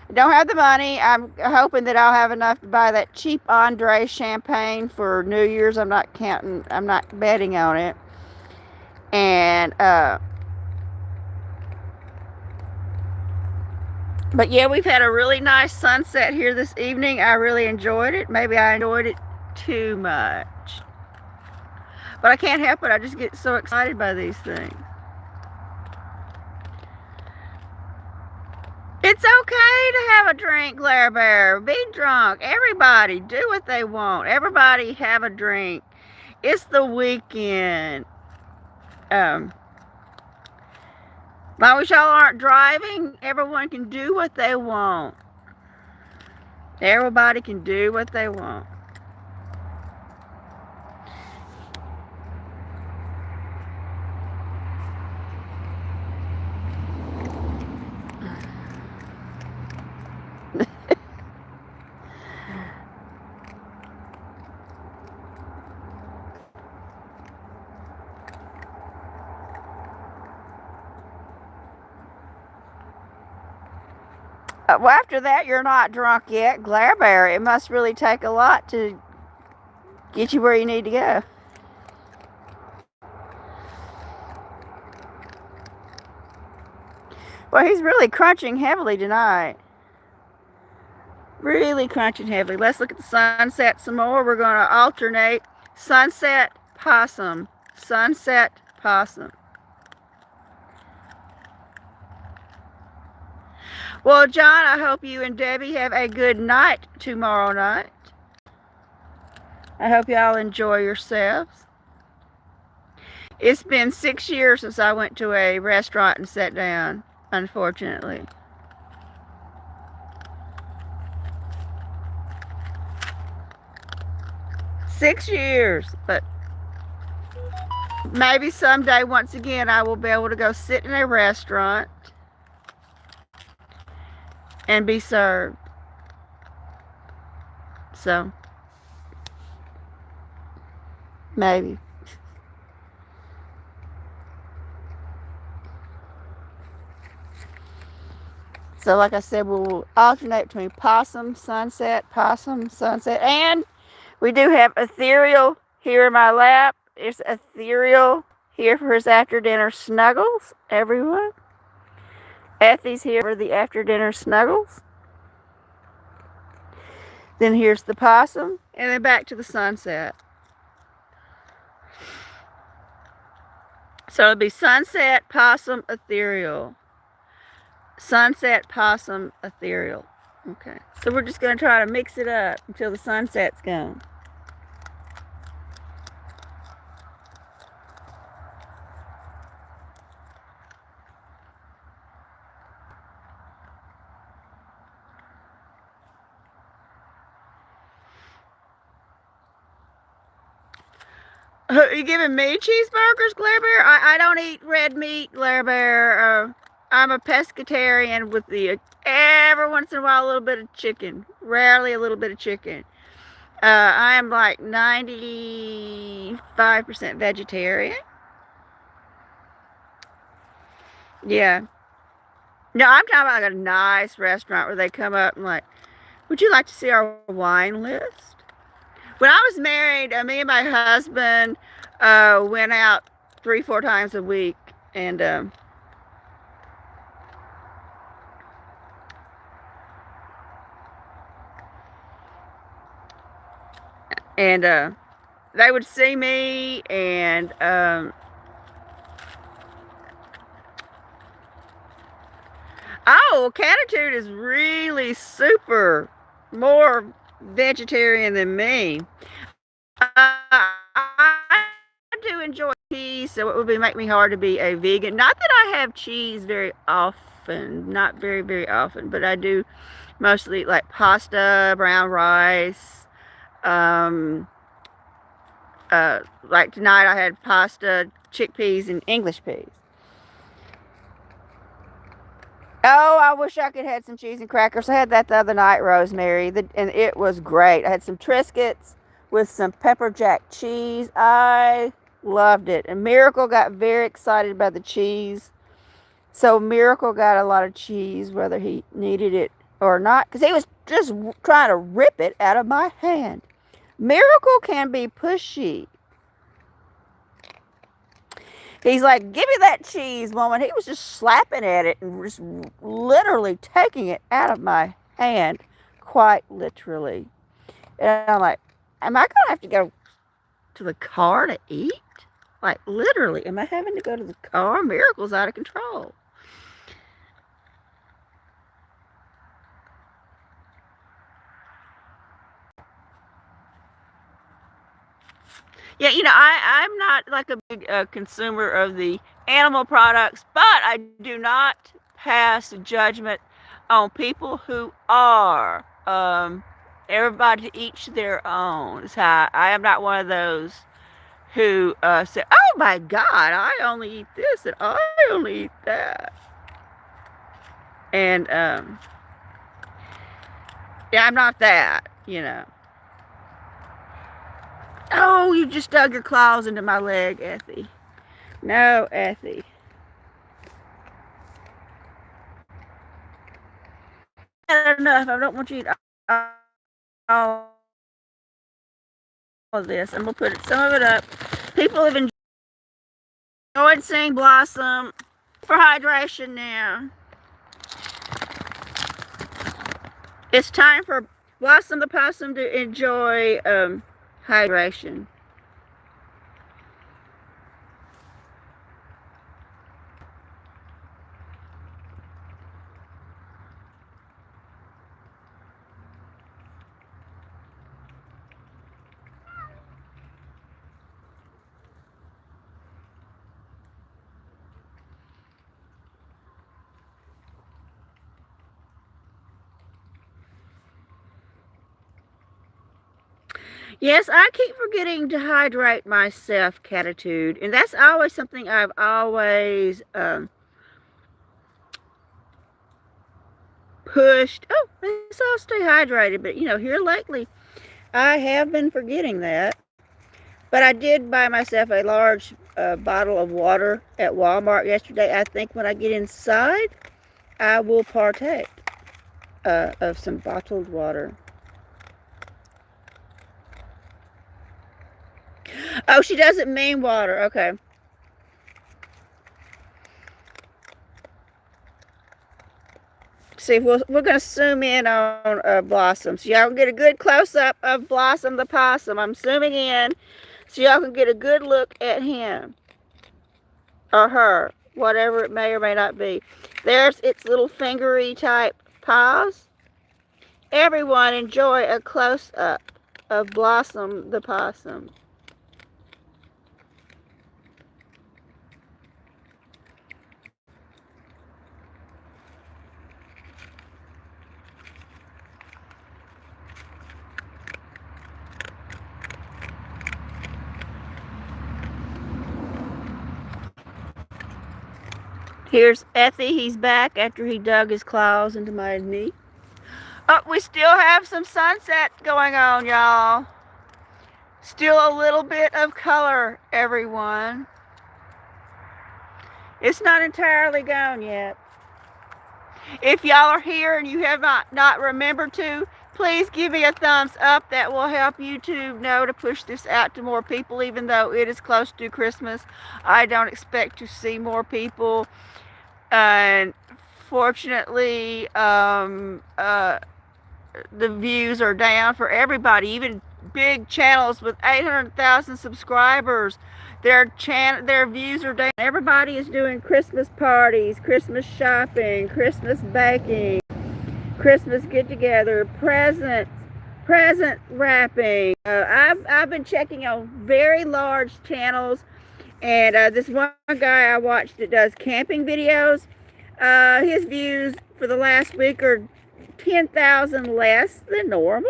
I don't have the money. I'm hoping that I'll have enough to buy that cheap Andre champagne for New Year's. I'm not counting. I'm not betting on it. And but yeah, we've had a really nice sunset here this evening. I really enjoyed it. Maybe I enjoyed it too much. But I can't help it. I just get so excited by these things. It's okay to have a drink, Glare Bear. Be drunk. Everybody do what they want. Everybody have a drink. It's the weekend. Long as y'all aren't driving, everyone can do what they want. Everybody can do what they want. Well, after that, you're not drunk yet, Glare Bear. It must really take a lot to get you where you need to go. Well, he's really crunching heavily tonight. Really crunching heavily. Let's look at the sunset some more. We're going to alternate sunset, possum, sunset, possum. Well, John, I hope you and Debbie have a good night tomorrow night. I hope y'all enjoy yourselves. It's been 6 years since I went to a restaurant and sat down, unfortunately. Six years, but maybe someday, once again, I will be able to go sit in a restaurant and be served. So, maybe. So, like I said, we'll alternate between possum, sunset, and we do have Ethereal here in my lap. There's Ethereal here for his after-dinner snuggles, everyone. Effie's here for the after-dinner snuggles. Then here's the possum, and then back to the sunset. So it'll be sunset, possum, ethereal. Sunset, possum, ethereal. Okay, so we're just going to try to mix it up until the sunset's gone. Are you giving me cheeseburgers, Glare Bear? I don't eat red meat, Glare Bear. I'm a pescatarian with the every once in a while a little bit of chicken. Rarely a little bit of chicken. I am like 95% vegetarian. Yeah. No, I'm talking about like a nice restaurant where they come up and like, would you like to see our wine list? When I was married, me and my husband went out 3-4 times a week, and they would see me, and Oh, Catitude is really super more vegetarian than me. I do enjoy cheese, so it would make me hard to be a vegan. Not that I have cheese very often, not very, very often, but I do mostly eat like pasta, brown rice. Um, like tonight I had pasta, chickpeas, and English peas. Oh, I wish I could have some cheese and crackers. I had that the other night, Rosemary, and it was great. I had some Triscuits with some pepper jack cheese. I loved it. And Miracle got very excited about the cheese. So Miracle got a lot of cheese, whether he needed it or not, because he was just trying to rip it out of my hand. Miracle can be pushy. He's like, give me that cheese, woman. He was just slapping at it and just literally taking it out of my hand, quite literally. And I'm like, am I going to have to go to the car to eat? Like, literally, am I having to go to the car? Miracle's out of control. Yeah, I'm not like a big consumer of the animal products, but I do not pass judgment on people who are. Everybody to each their own. So I am not one of those who say, oh my God, I only eat this and I only eat that. And yeah, I'm not that. Oh, you just dug your claws into my leg, Effie. No, Effie. Not enough. I don't want you to eat all of this. I'm going to put some of it up. People have enjoyed seeing Blossom for hydration now. It's time for Blossom the Possum to enjoy hydration. Yes, I keep forgetting to hydrate myself, Catitude, and that's always something I've always pushed. Oh, let's all stay hydrated, but here lately, I have been forgetting that. But I did buy myself a large bottle of water at Walmart yesterday. I think when I get inside, I will partake of some bottled water. Oh, she doesn't mean water. Okay. See, we're going to zoom in on Blossom. So y'all can get a good close-up of Blossom the Possum. I'm zooming in so y'all can get a good look at him. Or her. Whatever it may or may not be. There's its little fingery type paws. Everyone enjoy a close-up of Blossom the Possum. Here's Effie. He's back after he dug his claws into my knee. Oh, we still have some sunset going on, y'all. Still a little bit of color, everyone. It's not entirely gone yet. If y'all are here and you have not remembered to, please give me a thumbs up. That will help YouTube know to push this out to more people, even though it is close to Christmas. I don't expect to see more people. And fortunately, the views are down for everybody, even big channels with 800,000 subscribers. Their views are down. Everybody is doing Christmas parties, Christmas shopping, Christmas baking, Christmas get-together, present wrapping. I've been checking on very large channels, and this one guy I watched that does camping videos, his views for the last week are 10,000 less than normal.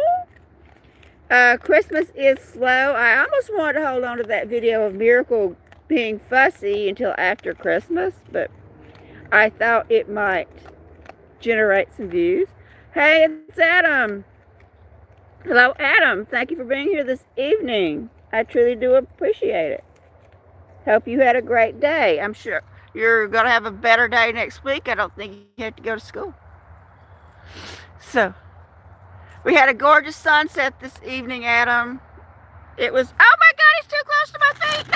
Christmas is slow. I almost wanted to hold on to that video of Miracle being fussy until after Christmas, but I thought it might generate some views. Hey, it's Adam. Hello, Adam. Thank you for being here this evening. I truly do appreciate it. Hope you had a great day. I'm sure you're going to have a better day next week. I don't think you have to go to school. So, we had a gorgeous sunset this evening, Adam. It was, oh my God, it's too close to my feet.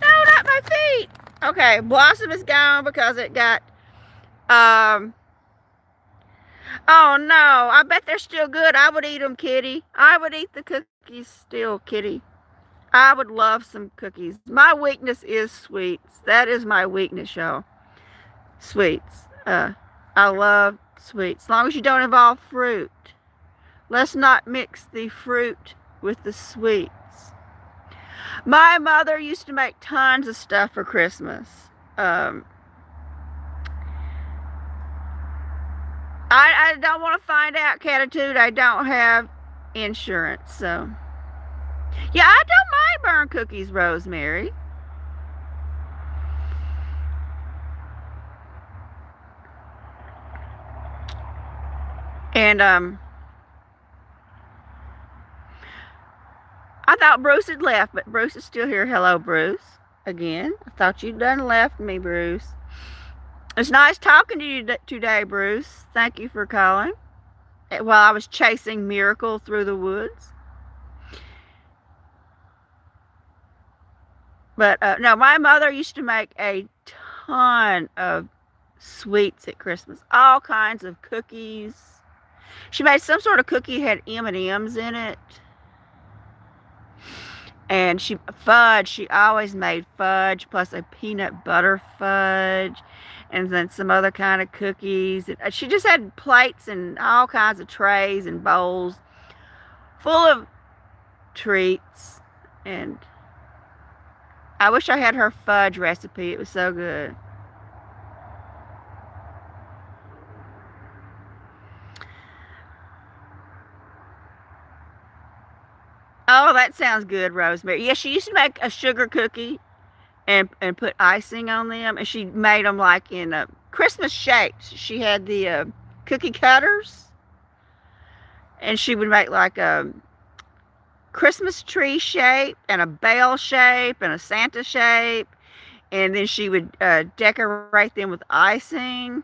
No, not my feet. Okay, Blossom is gone because it got, oh no, I bet they're still good. I would eat them, kitty. I would eat the cookies still, kitty. I would love some cookies. My weakness is sweets. That is my weakness, y'all. Sweets. I love sweets. As long as you don't involve fruit. Let's not mix the fruit with the sweets. My mother used to make tons of stuff for Christmas. I don't want to find out, Catitude. I don't have insurance, so. Yeah, I don't mind burn cookies, Rosemary. And, I thought Bruce had left, but Bruce is still here. Hello, Bruce. Again, I thought you'd done left me, Bruce. It's nice talking to you today, Bruce. Thank you for calling. While I was chasing Miracle through the woods. But, no, my mother used to make a ton of sweets at Christmas. All kinds of cookies. She made some sort of cookie that had M&Ms in it. And fudge, she always made fudge, plus a peanut butter fudge, and then some other kind of cookies. She just had plates and all kinds of trays and bowls full of treats. And I wish I had her fudge recipe. It was so good. Oh, that sounds good, Rosemary. Yeah, she used to make a sugar cookie and put icing on them. And she made them like in Christmas shapes. She had the cookie cutters. And she would make like a Christmas tree shape and a bell shape and a Santa shape. And then she would decorate them with icing.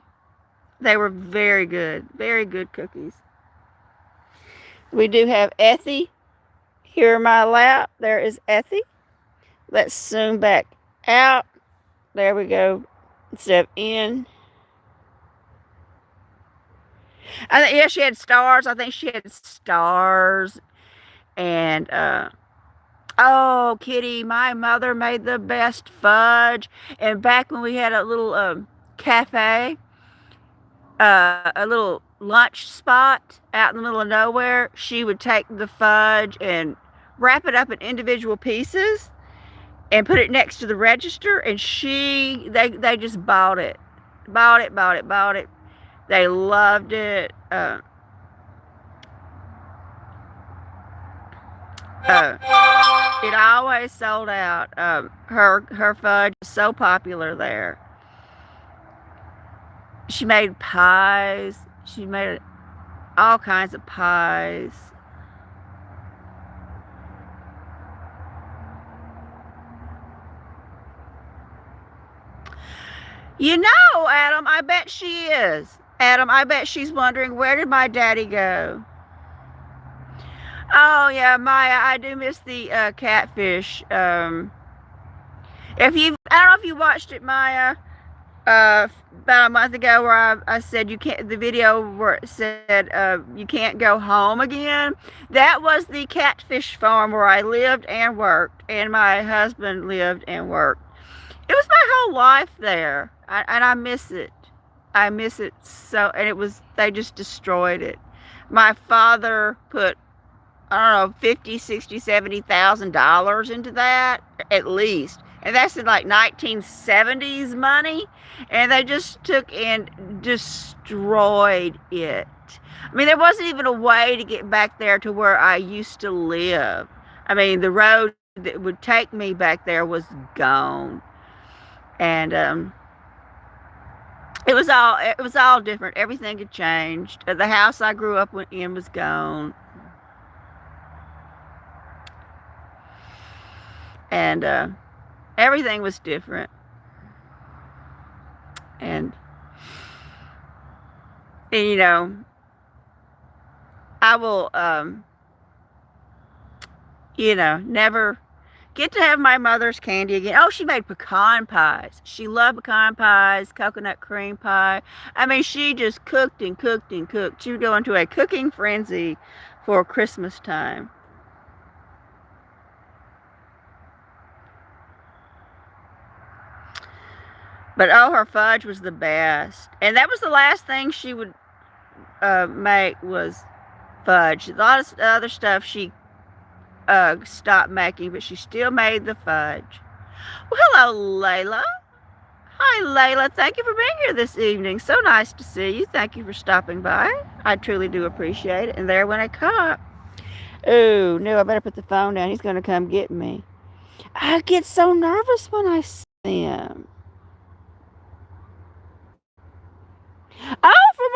They were very good cookies. We do have Ethy here in my lap. There is Ethy. Let's zoom back out. There we go. Instead of in. I think, yeah, she had stars. I think she had stars. And, oh, Kitty, my mother made the best fudge. And back when we had a little cafe, a little lunch spot out in the middle of nowhere, she would take the fudge and wrap it up in individual pieces and put it next to the register, and they just bought it. They loved it. It always sold out. Her fudge is so popular there. She made pies. She made all kinds of pies. You know, Adam, I bet she is. Adam, I bet she's wondering, where did my daddy go? Oh, yeah, Maya, I do miss the catfish. I don't know if you watched it, Maya. about a month ago where I said you can't, the video where it said you can't go home again. That was the catfish farm where I lived and worked, and my husband lived and worked. It was my whole life there, and I miss it. I miss it so, and it was, they just destroyed it. My father put, I don't know, 50, 60, $70,000 into that, at least. And that's in like 1970s money. And they just took and destroyed it. I mean, there wasn't even a way to get back there to where I used to live. I mean, the road that would take me back there was gone. And it was all different. Everything had changed. The house I grew up in was gone. And everything was different. And you know, I will, you know, never get to have my mother's candy again. Oh, she made pecan pies. She loved pecan pies, coconut cream pie. I mean, she just cooked and cooked and cooked. She would go into a cooking frenzy for Christmas time. But oh, her fudge was the best. And that was the last thing she would make was fudge. A lot of other stuff she stopped making, but she still made the fudge. Well, hello, Layla. Hi, Layla. Thank you for being here this evening. So nice to see you. Thank you for stopping by. I truly do appreciate it. And there went a cop. Oh, no, I better put the phone down. He's going to come get me. I get so nervous when I see him. Oh, from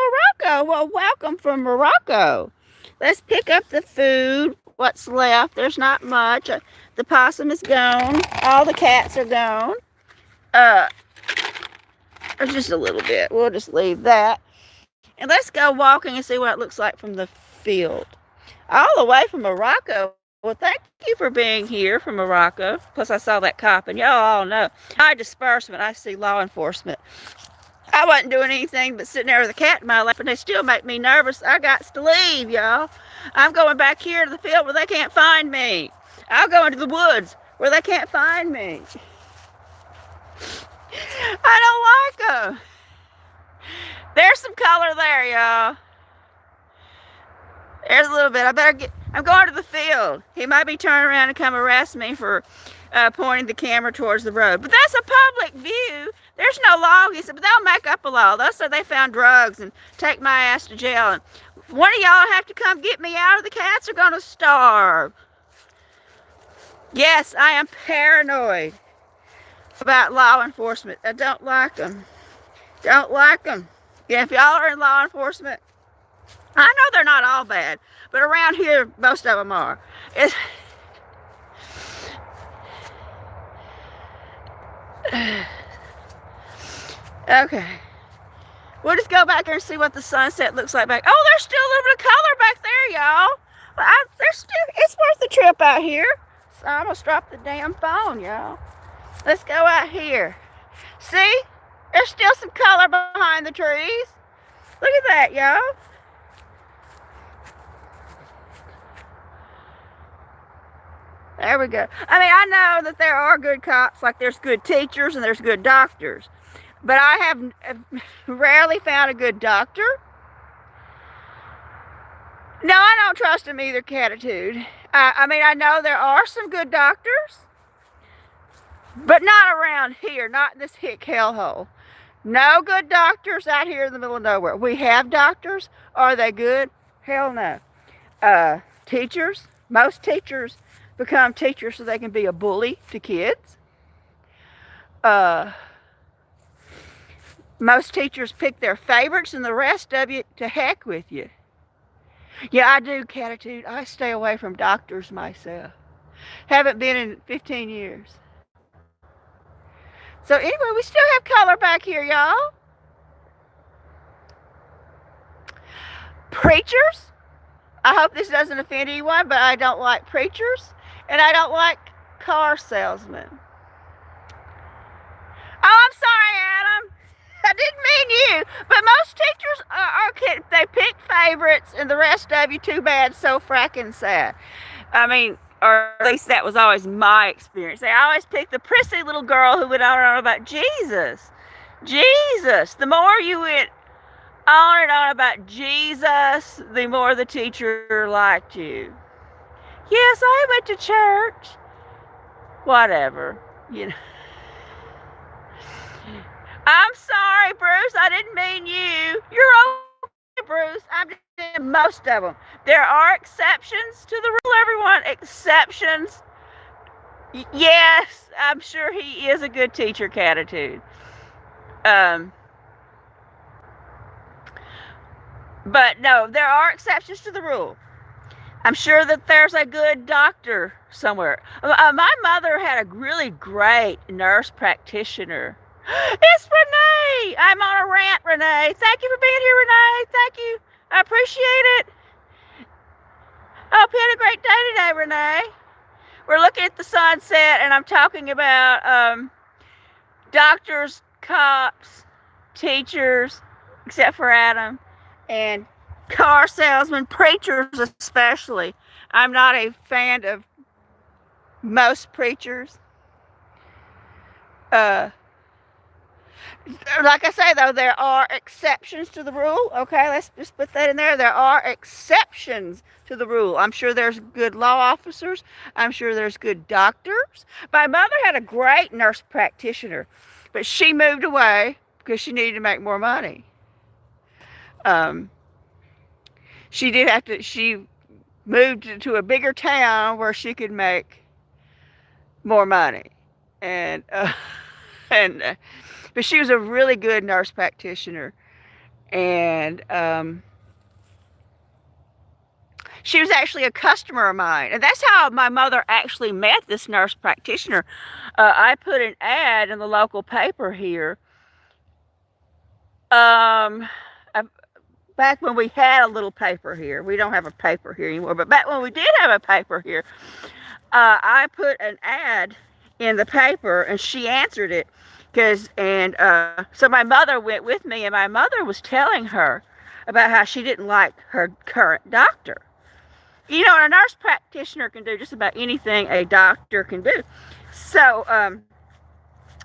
Morocco. Well, welcome from Morocco. Let's pick up the food. What's left? There's not much. The possum is gone. All the cats are gone. There's just a little bit. We'll just leave that. And let's go walking and see what it looks like from the field. All the way from Morocco. Well, thank you for being here from Morocco. Plus, I saw that cop, and y'all all know. I disperse when I see law enforcement. I wasn't doing anything but sitting there with a cat in my lap, and they still make me nervous. I got to leave, y'all. I'm going back here to the field where they can't find me. I'll go into the woods where they can't find me. I don't like them. There's some color there, y'all. There's a little bit. I'm going to the field. He might be turning around and come arrest me for pointing the camera towards the road. But that's a public view. There's no law. He said, but they'll make up a law. They'll say they found drugs and take my ass to jail. And one of y'all have to come get me out, or the cats are going to starve. Yes, I am paranoid about law enforcement. I don't like them. Don't like them. Yeah, if y'all are in law enforcement, I know they're not all bad, but around here, most of them are. Okay. We'll just go back there and see what the sunset looks like back. Oh, there's still a little bit of color back there, y'all. Well, it's worth the trip out here. So I almost dropped the damn phone, y'all. Let's go out here. See? There's still some color behind the trees. Look at that, y'all. There we go. I mean, I know that there are good cops, like there's good teachers and there's good doctors. But I have rarely found a good doctor. No, I don't trust them either, Catitude. I mean, I know there are some good doctors, but not around here, not in this hick hellhole. No good doctors out here in the middle of nowhere. We have doctors. Are they good? Hell no. Teachers, most teachers become teachers so they can be a bully to kids. Most teachers pick their favorites and the rest of you to heck with you. Yeah, I do, Catitude. I stay away from doctors myself. Haven't been in 15 years. So anyway, we still have color back here, y'all. Preachers. I hope this doesn't offend anyone, but I don't like preachers. And I don't like car salesmen. Oh, I'm sorry, Adam. mean you, but most teachers they pick favorites, and the rest of you, too bad, so fracking sad. I mean, or at least that was always my experience. They always picked the prissy little girl who would on about Jesus. Jesus. The more you went on and on about Jesus, the more the teacher liked you. Yes, I went to church. Whatever, you know. I'm sorry, Bruce. I didn't mean you. You're okay, Bruce. I'm just saying most of them. There are exceptions to the rule, everyone. Exceptions. Yes, I'm sure he is a good teacher, Catitude. But no, there are exceptions to the rule. I'm sure that there's a good doctor somewhere. My mother had a really great nurse practitioner. It's Renee. I'm on a rant, Renee. Thank you for being here, Renee. Thank you. I appreciate it. I hope you had a great day today, Renee. We're looking at the sunset, and I'm talking about doctors, cops, teachers, except for Adam, and car salesmen, preachers especially. I'm not a fan of most preachers. Like I say, though, there are exceptions to the rule. Okay, let's just put that in there. There are exceptions to the rule. I'm sure there's good law officers. I'm sure there's good doctors. My mother had a great nurse practitioner, but she moved away because she needed to make more money. She moved to a bigger town where she could make more money. But she was a really good nurse practitioner. And she was actually a customer of mine. And that's how my mother actually met this nurse practitioner. I put an ad in the local paper here. Back when we had a little paper here. We don't have a paper here anymore. But back when we did have a paper here, I put an ad in the paper, and she answered it. So my mother went with me, and my mother was telling her about how she didn't like her current doctor. You know, a nurse practitioner can do just about anything a doctor can do. So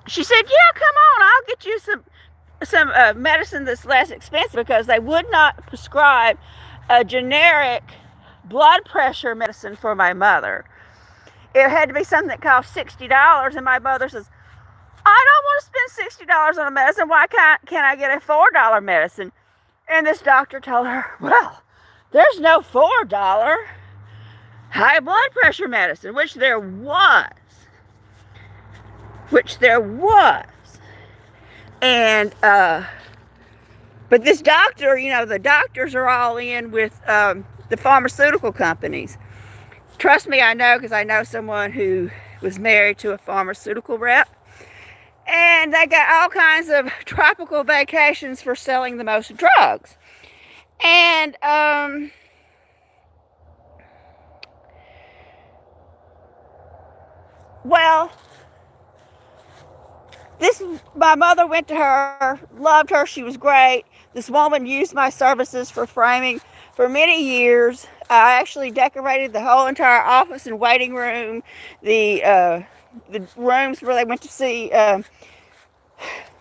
she said, yeah, come on, I'll get you some medicine that's less expensive, because they would not prescribe a generic blood pressure medicine for my mother. It had to be something that cost $60, and my mother says, I don't want to spend $60 on a medicine. Why can't I get a $4 medicine? And this doctor told her, well, there's no $4 high blood pressure medicine, which there was. And, but this doctor, you know, the doctors are all in with the pharmaceutical companies. Trust me, I know, because I know someone who was married to a pharmaceutical rep. And they got all kinds of tropical vacations for selling the most drugs. And well, my mother went to her, loved her, she was great. This woman used my services for framing for many years. I actually decorated the whole entire office and waiting room, the rooms where they went to see,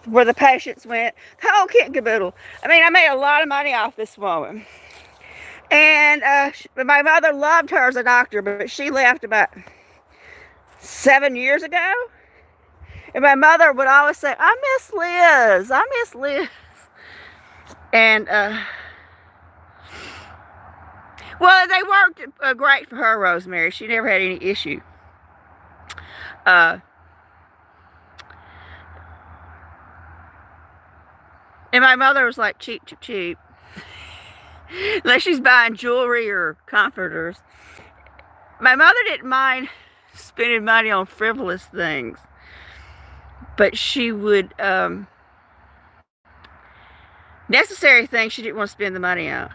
where the patients went, the whole kit and caboodle. I mean, I made a lot of money off this woman. And my mother loved her as a doctor, but she left about 7 years ago. And my mother would always say, I miss Liz. And, well, they worked great for her, Rosemary. She never had any issue. And my mother was like, cheap. Unless she's buying jewelry or comforters. My mother didn't mind spending money on frivolous things. But she would, necessary things she didn't want to spend the money on.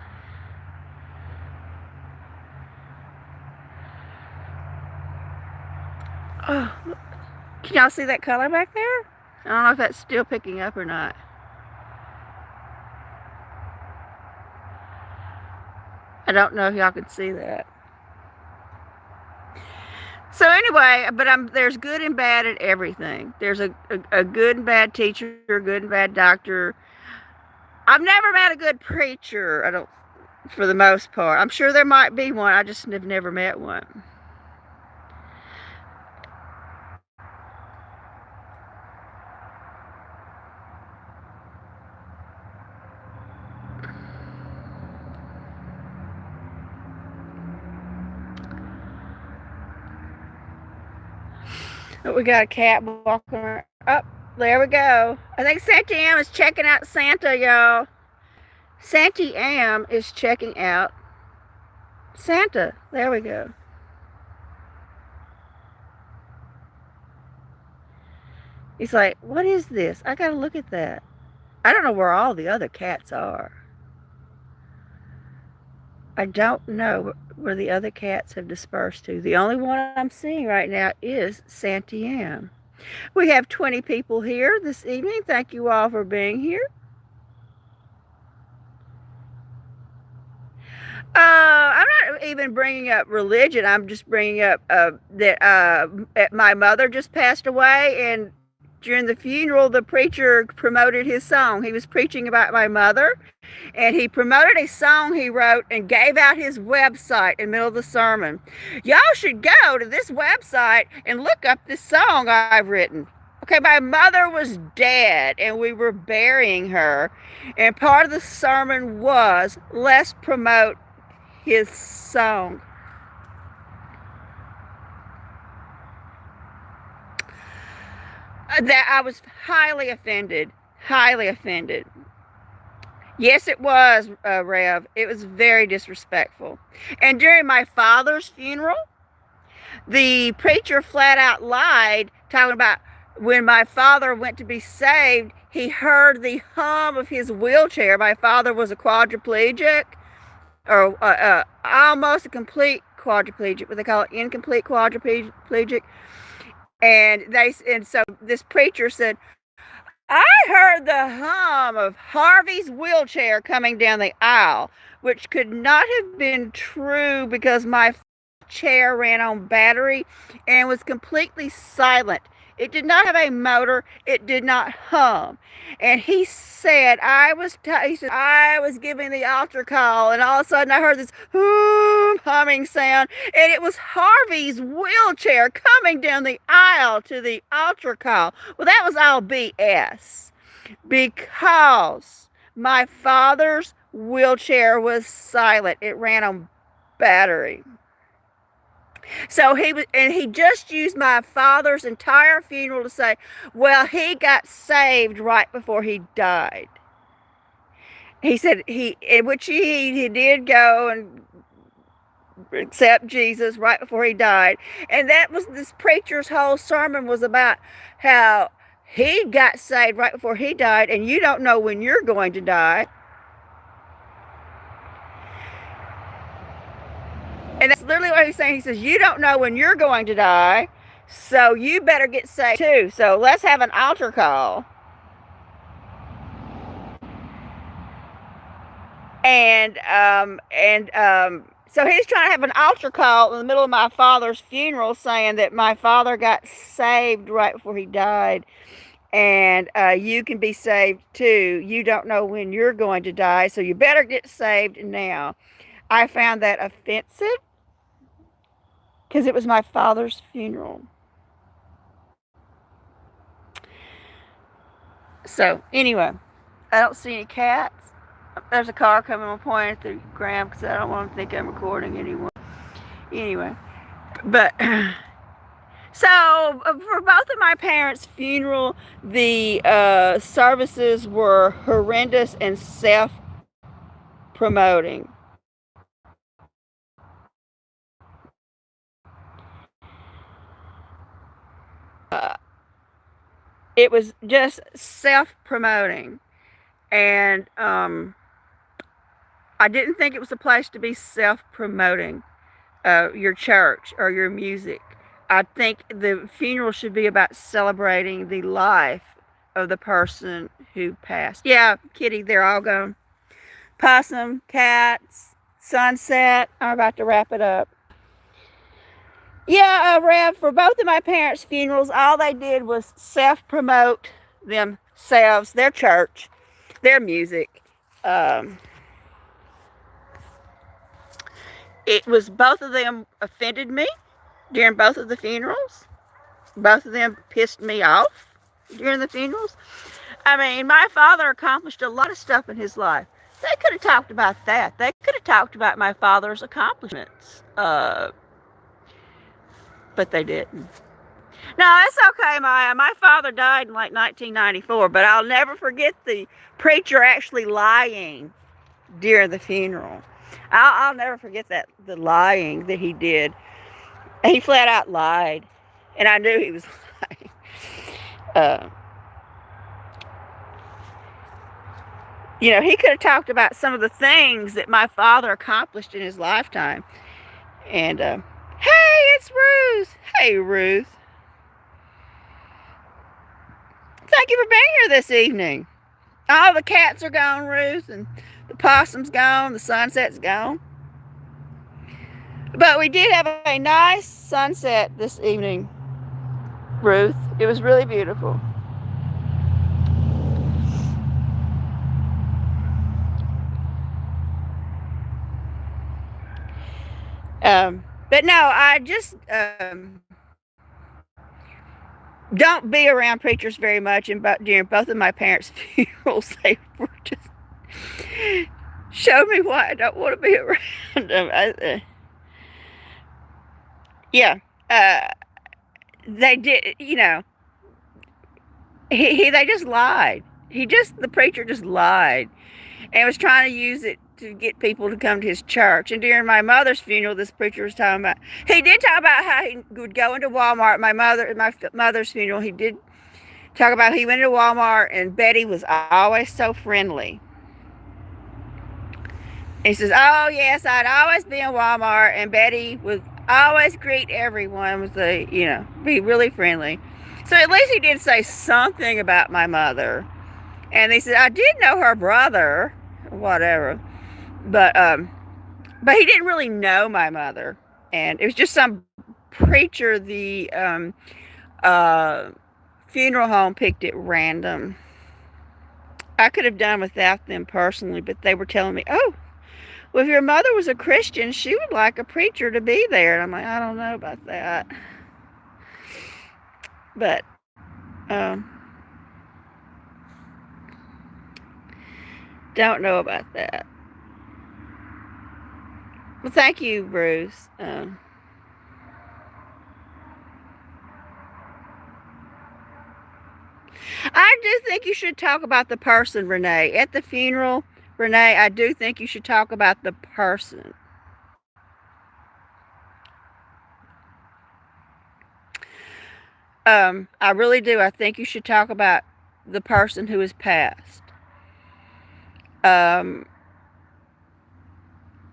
Oh, can y'all see that color back there? I don't know if that's still picking up or not. I don't know if y'all can see that. So anyway, but there's good and bad at everything. There's a good and bad teacher, a good and bad doctor. I've never met a good preacher, I don't, for the most part. I'm sure there might be one. I just have never met one. But we got a cat walking around. Oh, there we go. I think Santa Am is checking out Santa, y'all. Santa Am is checking out Santa. There we go. He's like, what is this? I gotta look at that. I don't know where all the other cats are. I don't know where the other cats have dispersed to. The only one I'm seeing right now is Santa Am. We have 20 people here this evening. Thank you all for being here. I'm not even bringing up religion. I'm just bringing up that my mother just passed away, and during the funeral, the preacher promoted his song. He was preaching about my mother, and he promoted a song he wrote and gave out his website in the middle of the sermon. Y'all should go to this website and look up this song I've written. Okay, my mother was dead, and we were burying her, and part of the sermon was, let's promote his song. That I was highly offended. Highly offended. Yes, it was, Rev. It was very disrespectful. And during my father's funeral, the preacher flat out lied, talking about when my father went to be saved, he heard the hum of his wheelchair. My father was a quadriplegic, or almost a complete quadriplegic, what they call it, incomplete quadriplegic. And so this preacher said, I heard the hum of Harvey's wheelchair coming down the aisle, which could not have been true because my chair ran on battery and was completely silent. It did not have a motor. It did not hum. And he said, he said, I was giving the altar call, and all of a sudden I heard this humming sound, and it was Harvey's wheelchair coming down the aisle to the altar call. Well, that was all BS, because my father's wheelchair was silent. It ran on battery. So he just used my father's entire funeral to say, well, he got saved right before he died. He said he did go and accept Jesus right before he died. And that was, this preacher's whole sermon was about how he got saved right before he died, and you don't know when you're going to die. And that's literally what he's saying. He says, you don't know when you're going to die, so you better get saved too. So let's have an altar call. And so he's trying to have an altar call in the middle of my father's funeral, saying that my father got saved right before he died, and you can be saved too. You don't know when you're going to die, so you better get saved now. I found that offensive because it was my father's funeral. So anyway, I don't see any cats. There's a car coming. I'm pointing at the gram because I don't want to think I'm recording anyone. Anyway, but so for both of my parents' funeral, the services were horrendous and self-promoting. It was just self-promoting, and I didn't think it was a place to be self-promoting your church or your music. I think the funeral should be about celebrating the life of the person who passed. Yeah, Kitty, they're all gone. Possum, cats, sunset. I'm about to wrap it up. Yeah, Rev, for both of my parents' funerals, all they did was self-promote themselves, their church, their music. Um, it was both of them offended me during both of the funerals. Both of them pissed me off during the funerals. I mean, my father accomplished a lot of stuff in his life. They could have talked about that. They could have talked about my father's accomplishments. But they didn't. No, it's okay, Maya. My father died in like 1994, but I'll never forget the preacher actually lying during the funeral. I'll never forget that, the lying that he did. He flat out lied, and I knew he was lying. You know, he could have talked about some of the things that my father accomplished in his lifetime. And, hey, it's Ruth. Hey, Ruth. Thank you for being here this evening. All the cats are gone, Ruth, and the possum's gone, the sunset's gone. But we did have a nice sunset this evening, Ruth. It was really beautiful. But no, I just don't be around preachers very much. And during both of my parents' funerals, they were just show me why I don't want to be around them. Yeah, they did. You know, they just lied. The preacher just lied, and was trying to use it to get people to come to his church. And during my mother's funeral, this preacher was talking about, he did talk about how he would go into Walmart. My mother's funeral, he did talk about he went into Walmart and Betty was always so friendly. He says, oh yes, I'd always be in Walmart and Betty would always greet everyone with be really friendly. So at least he did say something about my mother. And they said, I did know her brother, whatever. But he didn't really know my mother. And it was just some preacher, the funeral home picked at random. I could have done without them personally, but they were telling me, oh, well, if your mother was a Christian, she would like a preacher to be there. And I'm like, I don't know about that. But, don't know about that. Well, thank you, Bruce. I do think you should talk about the person, Renee. At the funeral, Renee, I do think you should talk about the person. I really do. I think you should talk about the person who has passed.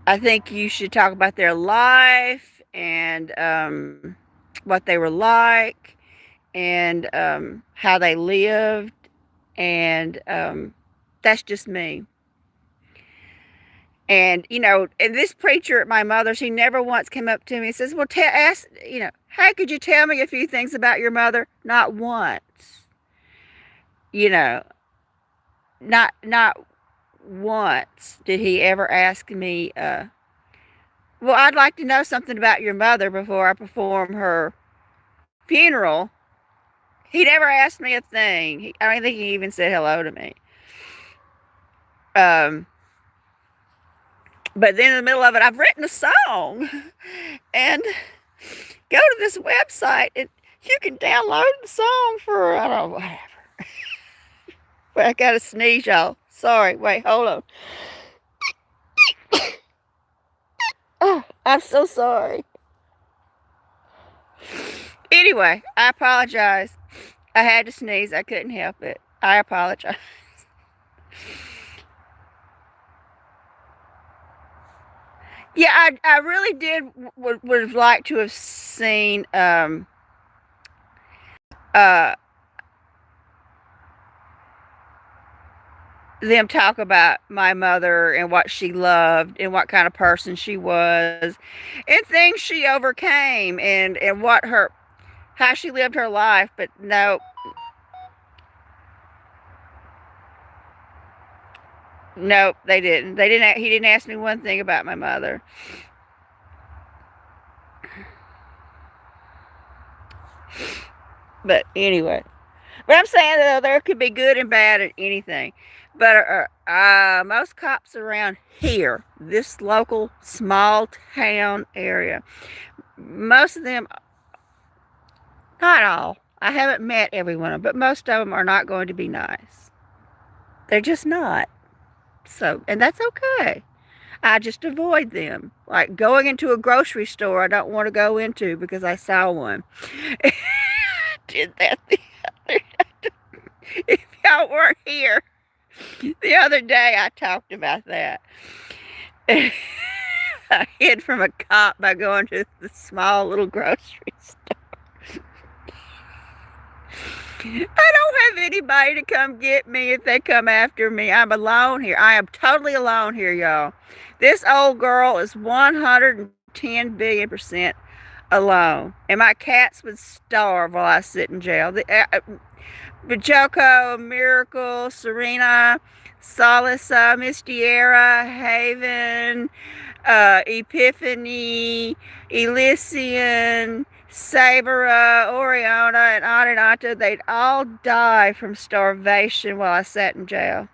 I think you should talk about their life and what they were like and how they lived. And that's just me. And, and this preacher at my mother's, he never once came up to me and says, well, ask, hey, could you tell me a few things about your mother? Not once. Not once did he ever ask me, well, I'd like to know something about your mother before I perform her funeral. He never asked me a thing. I don't think he even said hello to me. But then in the middle of it, I've written a song. And go to this website and you can download the song for, I don't know, whatever. But I got to sneeze, y'all. Sorry. Wait, hold on. Oh, I'm so sorry. Anyway, I apologize. I had to sneeze. I couldn't help it. I apologize. Yeah, I really did would have liked to have seen them talk about my mother and what she loved and what kind of person she was and things she overcame and what her how she lived her life. But no, nope, they didn't. They didn't. He didn't ask me one thing about my mother. But anyway, but I'm saying though there could be good and bad at anything. But most cops around here, this local small town area, most of them, not all, I haven't met every one of them, but most of them are not going to be nice. They're just not. So, and that's okay. I just avoid them. Like going into a grocery store I don't want to go into because I saw one. I did that the other day. If y'all weren't here the other day, I talked about that. I hid from a cop by going to the small little grocery store. I don't have anybody to come get me if they come after me. I'm alone here. I am totally alone here, y'all. This old girl is 110 billion% alone. And my cats would starve while I sit in jail. Bajoko, Miracle, Serena, Salisa, Mistiera, Haven, Epiphany, Elysian, Sabera, Oriona, and Adenata, they'd all die from starvation while I sat in jail.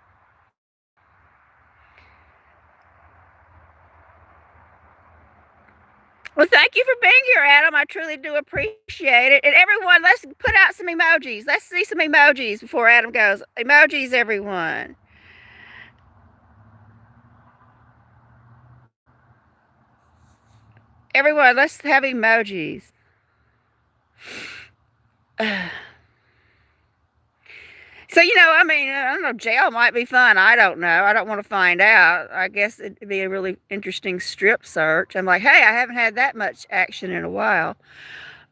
Well, thank you for being here, Adam. I truly do appreciate it. And everyone, let's put out some emojis. Let's see some emojis before Adam goes. Emojis, everyone. Everyone, let's have emojis. So, I mean, I don't know, jail might be fun. I don't know. I don't want to find out. I guess it'd be a really interesting strip search. I'm like, hey, I haven't had that much action in a while.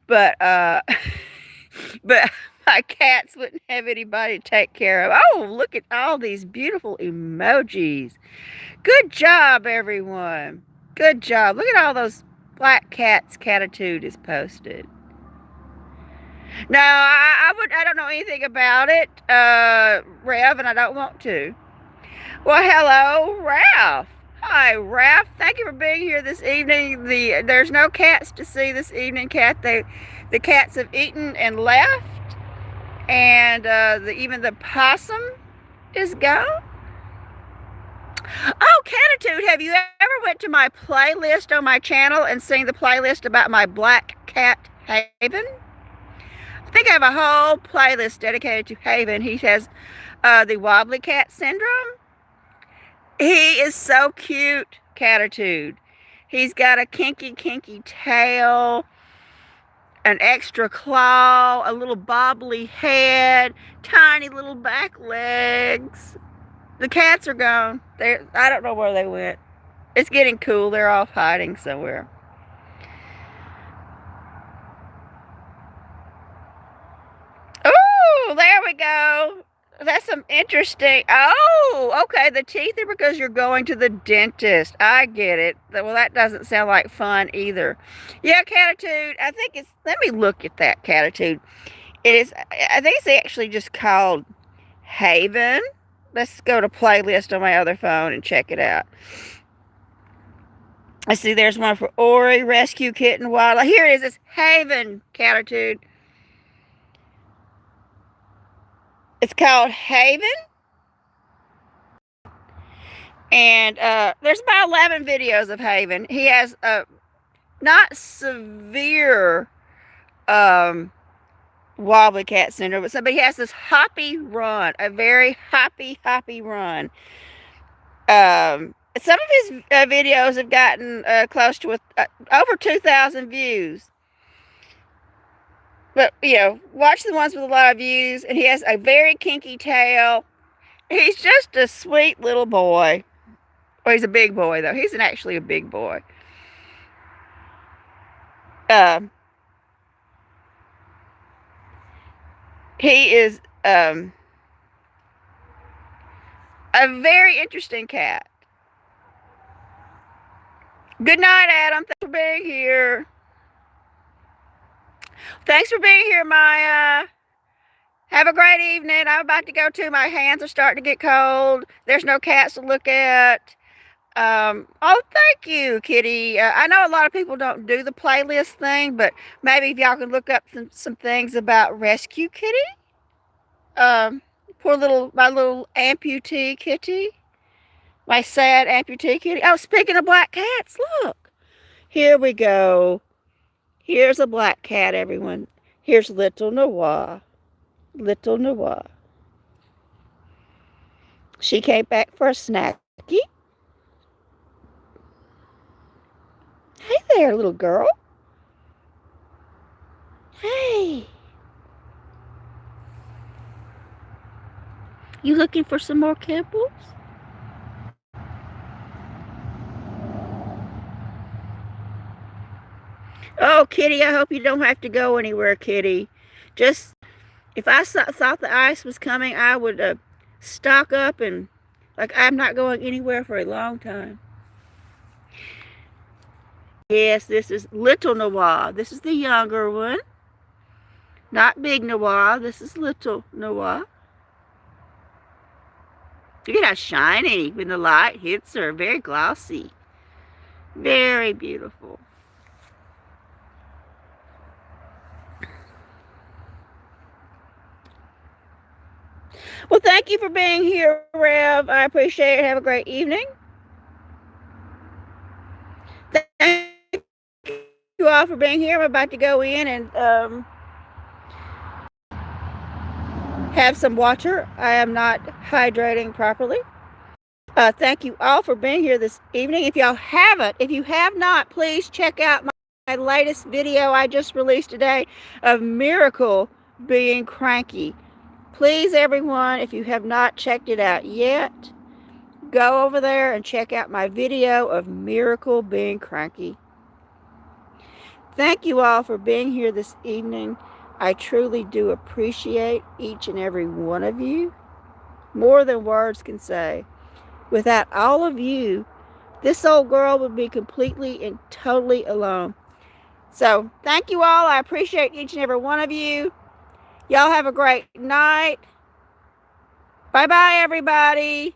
But, but my cats wouldn't have anybody to take care of. Oh, look at all these beautiful emojis. Good job, everyone. Good job. Look at all those black cats Catitude is posted. No, I don't know anything about it, Rev, and I don't want to. Well, hello, Ralph. Hi, Ralph. Thank you for being here this evening. There's no cats to see this evening, Cat. The cats have eaten and left, and even the possum is gone. Oh, Catitude, have you ever went to my playlist on my channel and seen the playlist about my black cat Haven? I think I have a whole playlist dedicated to Haven. He has the wobbly cat syndrome. He is so cute, Catitude. He's got a kinky tail, an extra claw, a little bobbly head, tiny little back legs. The cats are gone. I don't know where they went. It's getting cool. They're off hiding somewhere. Oh, there we go. That's some interesting. Oh, okay. The teeth are because you're going to the dentist. I get it. Well, that doesn't sound like fun either. Yeah, Catitude. I think it's. Let me look at that, Catitude. It is. I think it's actually just called Haven. Let's go to playlist on my other phone and check it out. I see there's one for Ori, Rescue Kitten, Wildlife. Here it is. It's Haven, Catitude. It's called Haven. And there's about 11 videos of Haven. He has not severe wobbly cat syndrome, but he has this hoppy run, a very hoppy run. Some of his videos have gotten close to over 2,000 views. But, watch the ones with a lot of views. And he has a very kinky tail. He's just a sweet little boy. Well, he's a big boy, though. He's actually a big boy. He is, A very interesting cat. Good night, Adam. Thanks for being here. Thanks for being here, Maya. Have a great evening. I'm about to go too. My hands are starting to get cold. There's no cats to look at. Oh, thank you, Kitty. I know a lot of people don't do the playlist thing, but maybe if y'all can look up some things about Rescue Kitty. Um, my little amputee kitty. My sad amputee kitty. Oh, speaking of black cats, look. Here we go. Here's a black cat, everyone. Here's little Noah. Little Noah. She came back for a snacky. Hey there, little girl. Hey. You looking for some more kibbles? Oh, Kitty, I hope you don't have to go anywhere, Kitty. Just, if I thought the ice was coming, I would stock up and, like, I'm not going anywhere for a long time. Yes, this is little Noah. This is the younger one. Not big Noah. This is little Noah. Look at how shiny when the light hits her. Very glossy. Very beautiful. Well, thank you for being here, Rev. I appreciate it. Have a great evening. Thank you all for being here. I'm about to go in and have some water. I am not hydrating properly. Thank you all for being here this evening. If you have not, please check out my latest video I just released today of Miracle being cranky. Please, everyone, if you have not checked it out yet, go over there and check out my video of Miracle being cranky. Thank you all for being here this evening. I truly do appreciate each and every one of you, more than words can say. Without all of you, this old girl would be completely and totally alone. So, thank you all. I appreciate each and every one of you. Y'all have a great night. Bye-bye, everybody.